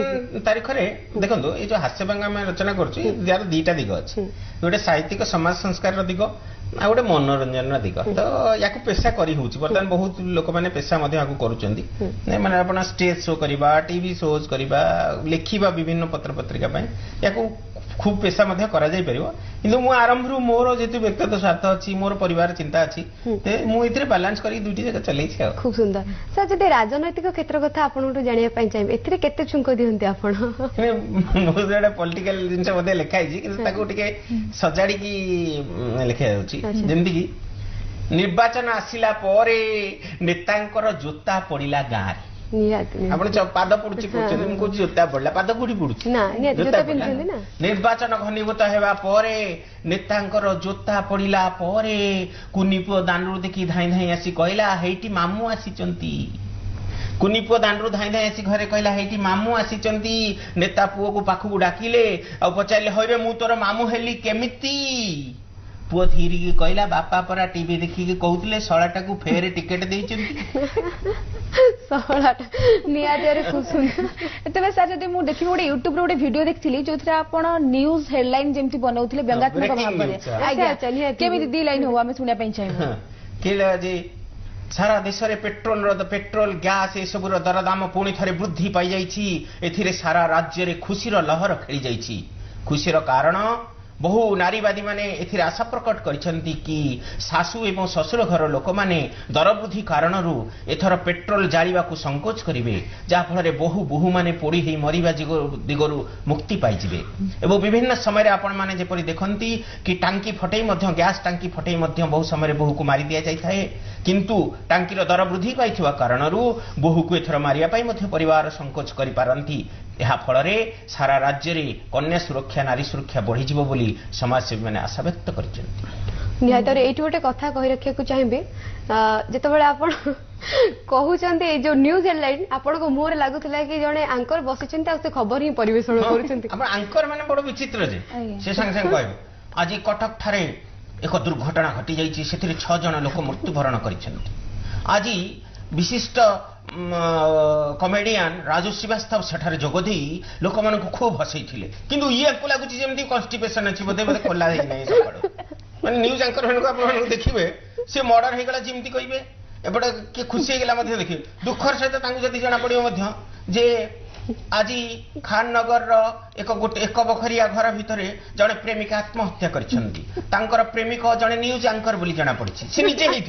तारीख रे देखंतु ए जो हास्यव्यंग हम रचना करछि यार दीटा दिग अछि गोटे साहित्यिक समाज संस्कार दिग आ गोटे मनोरंजन दिग तो याको पेशा करी होउची वर्तमान बहुत लोक माने पेशा मध्ये याको करूचंदी माने आपण स्टेज शो करबा टीवी शोज करबा लिखिबा विभिन्न पत्र पत्रिका पय याको खूब पेशा मध्ये करा जाय परिबो किंतु मु आरंभ रु मोर जेतु व्यक्तिगत स्वार्थ अछि मोर परिवार चिंता अछि ते मु इतरे बैलेंस करी दुटी जगह चलै छै खूब सुंदर सर जदि राजनैतिक क्षेत्र कथा आपन जानिया पय चाहिए एथिरे केते छुंको दियंती आपन मो जेडा पॉलिटिकल जिंस मध्ये लिखाइ छी किंतु ताको टिके सजाडी की लिखा जाउची जेमति की निर्वाचन आसिला परे नेतांकर जोता पडिला गाँ आपण पाद पड़ुची जोता पड़ला पाद कोठी पड़ुची निर्वाचन घनीभूत हेबा परे नेतांकर जोता पड़िला परे कुनिपुओ दांडरू देखि धाई धाई आसी कहला हेटी मामू आसीचंती कुनिपुओ दांडरू धाई धाई आसी घरे कहला हेटी मामू आसीचंती नेता पुओ को पाखु डाकिले आ पचारले होइबे मु तोर मामू हेली केमिति पुओ धीरी की कहला बापा परा टीवी देखी के कहउतले सळाटा को फेर टिकट देइचंती सळाटा नियादेरे खूब सुंदर एतबे सर जदि मु देखि गोटे YouTube रे गोटे वीडियो देखथिली जोथरा आपण न्यूज हेडलाइन जेमति बनाउतले व्यंगात्मक भाव रे आज्ञा चलिए केमि दी लाइन हो हमें सुनिया पई चाहिए केला जे सारा देश रे पेट्रोल गैस ए सब दरदाम पुणी थरे वृद्धि पाई जाइछि एथिरे सारा राज्य रे खुशी रो लहर खेली जाइछि खुशी रो कारण बहु नारीवादी माने एथिर आशा प्रकट करिसंती कि सासू एवं ससुर घर लोक माने दर वृद्धि कारणरू एथर पेट्रोल जाळिबा को संकोच करिवे जा फल बहु बहु माने पोड़ी ही मरिबा दिगरु मुक्ति पाइजिबे एवं विभिन्न समय रे आपण माने जेपरि देखंती कि टांकी फटई मध्य गैस टांकी फटई मध्य बहु समय बहु को मारि दिया जाय थाए किंतु टांकीर दर वृद्धि पाइथिबा कारणरू बहु को एथर मारिया पाई मध्य परिवार संकोच करि पारंती ଏହା ଫଳରେ ସାରା ରାଜ୍ୟରେ କନ୍ୟା ସୁରକ୍ଷା ନାରୀ ସୁରକ୍ଷା ବଢିଯିବ ବୋଲି ସମାଜସେବୀ ମାନେ ଆଶା ବ୍ୟକ୍ତ କରିଛନ୍ତି। ନିହାତି ଏଇଠି ଗୋଟେ କଥା କହି ରଖିବାକୁ ଚାହିଁବି ଯେତେବେଳେ ଆପଣ କହୁଛନ୍ତି ଏଇ ଯୋଉ ନ୍ୟୁଜ ହେଡଲାଇନ ଆପଣଙ୍କ ମୁହଁରେ ଲାଗୁଥିଲା କି ଜଣେ ଆଙ୍କର ବସିଛନ୍ତି ଆଉ ସେ ଖବର ହିଁ ପରିବେଷଣ କରୁଛନ୍ତି। ଆପଣ ଆଙ୍କର ମାନେ ବଡ ବିଚିତ୍ର ଯେ ସେ ସାଙ୍ଗେ ସାଙ୍ଗେ କହିବେ ଆଜି କଟକ ଠାରେ ଏକ ଦୁର୍ଘଟଣା ଘଟି ଯାଇଛି ସେଥିରେ 6 ଜଣ ଲୋକ ମୃତ୍ୟୁବରଣ କରିଛନ୍ତି। ଆଜି विशिष्ट कमेडियन राजू श्रीवास्तव सेठारे जोगदे लोक मान खूब हसई किंतु ये लगुच जमी कन्स्टिपेशन अच्छी बोधे बोधे खोला माने न्यूज एंकर आप देखिए सी मर्डर हो गला जमी कहे एपटे किए खुशी होगा देखिए दुखर सहित जदि जना पड़ो जे आज खान नगर एक बखरिया घर भितर जड़े प्रेमिका आत्महत्या कर प्रेमिक जड़े न्यूज एंकर बोली जना पड़ी सी निजे ही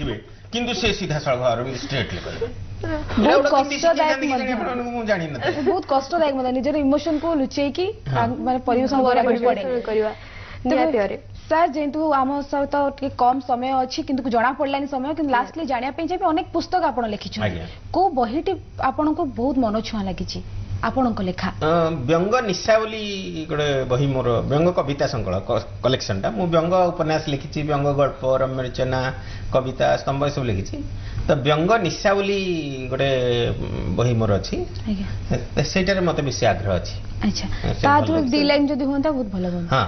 किंतु से सीधा सड़क स्ट्रेटली बहुत कष्टदायक निजर इमोशन को लुचेकी माने परिवेषण पड़े सर जेतु आम सहित कम समय अच्छी किंतु जना पड़लानी समय कि लास्टली जानिया पे चाहिए अनेक पुस्तक आपण लिखिछन को बहीटी आपण को बहुत मन छुआ लगी आपण को लेखा व्यंग निशा बोली गोटे बही मोर व्यंग कविता संकलन कलेक्शन टा मु व्यंग उपन्यास लिखिछि व्यंग गल्प रम्य रचना कविता स्तंभ सब लिखिछि तो व्यंग निशा बोली गोटे बही मोर अछि सेटारे मते बेसी आग्रह अछि। अच्छा ता थ्रू दी लाइन जदी होंता बहुत भलो होंता। हां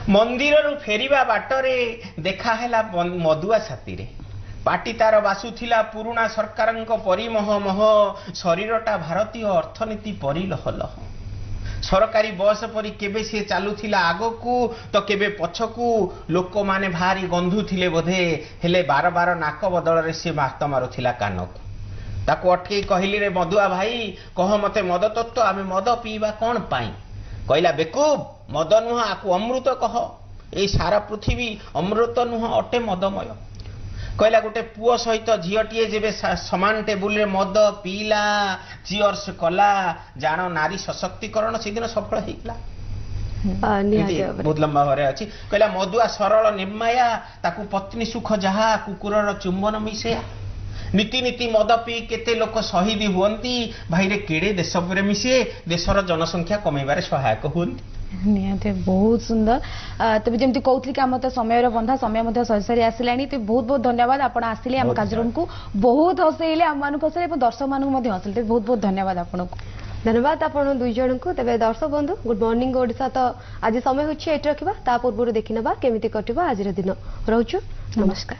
मंदिर रु फेरिबा बाटरे देखा हैला मधुआ छाती रे पाटी तार बासुथिला पुरुणा सरकारंक परिमह मह शरीरटा भारतीय अर्थनीति परि लह लह सरकारी बस परी केबे से चालुथिला आगकू तो केबे पछकू लोक माने भारी गंधु थिले बोधे हेले बार बार नाक बदल रे से मात मारुथिला कानकू ताको अटके कहली रे मधुआ भाई कह मते मद तत्व आमे मद पीवा कोन पाई कहला बेकूब मद नुह आकु अमृत कह ए सारा पृथ्वी अमृत नुह अटे मदमय कहला गोटे पुओ सहित झीटीए जेबे समान टेबुल रे मद पीला चियर्स कला जान नारी सशक्तिकरण से दिन सफल होइला बहुत लंबा भाव अच्छी कहला मधुआ सरल निर्माया ताकू पत्नी सुख जहा कुकुरर चुंबन मिसेया नीति नीति मद पी केते लोक शहीद हुअंती भाई रे केड़े देश प्रेमी से देशर जनसंख्या कमेबारे सहायक हुअंती। निहाते बहुत सुंदर तबे जेमती कहउतली कि हमते समय रो बंधा समय मध्ये सरी आसिलानी तो बहुत बहुत धन्यवाद आपण आसिले हम कार्यक्रम को बहुत हसैले हम मानु हसैले दर्शक मानु मध्ये हसैले बहुत बहुत धन्यवाद आपण को। धन्यवाद आपण दुई जन को तबे दर्शक बंधु गुड मॉर्निंग ओडिसा तो आज समय होछि एट रखिबा ता पूर्व देखिनबा केमिति कटिबा आज दिन रहउछु नमस्कार।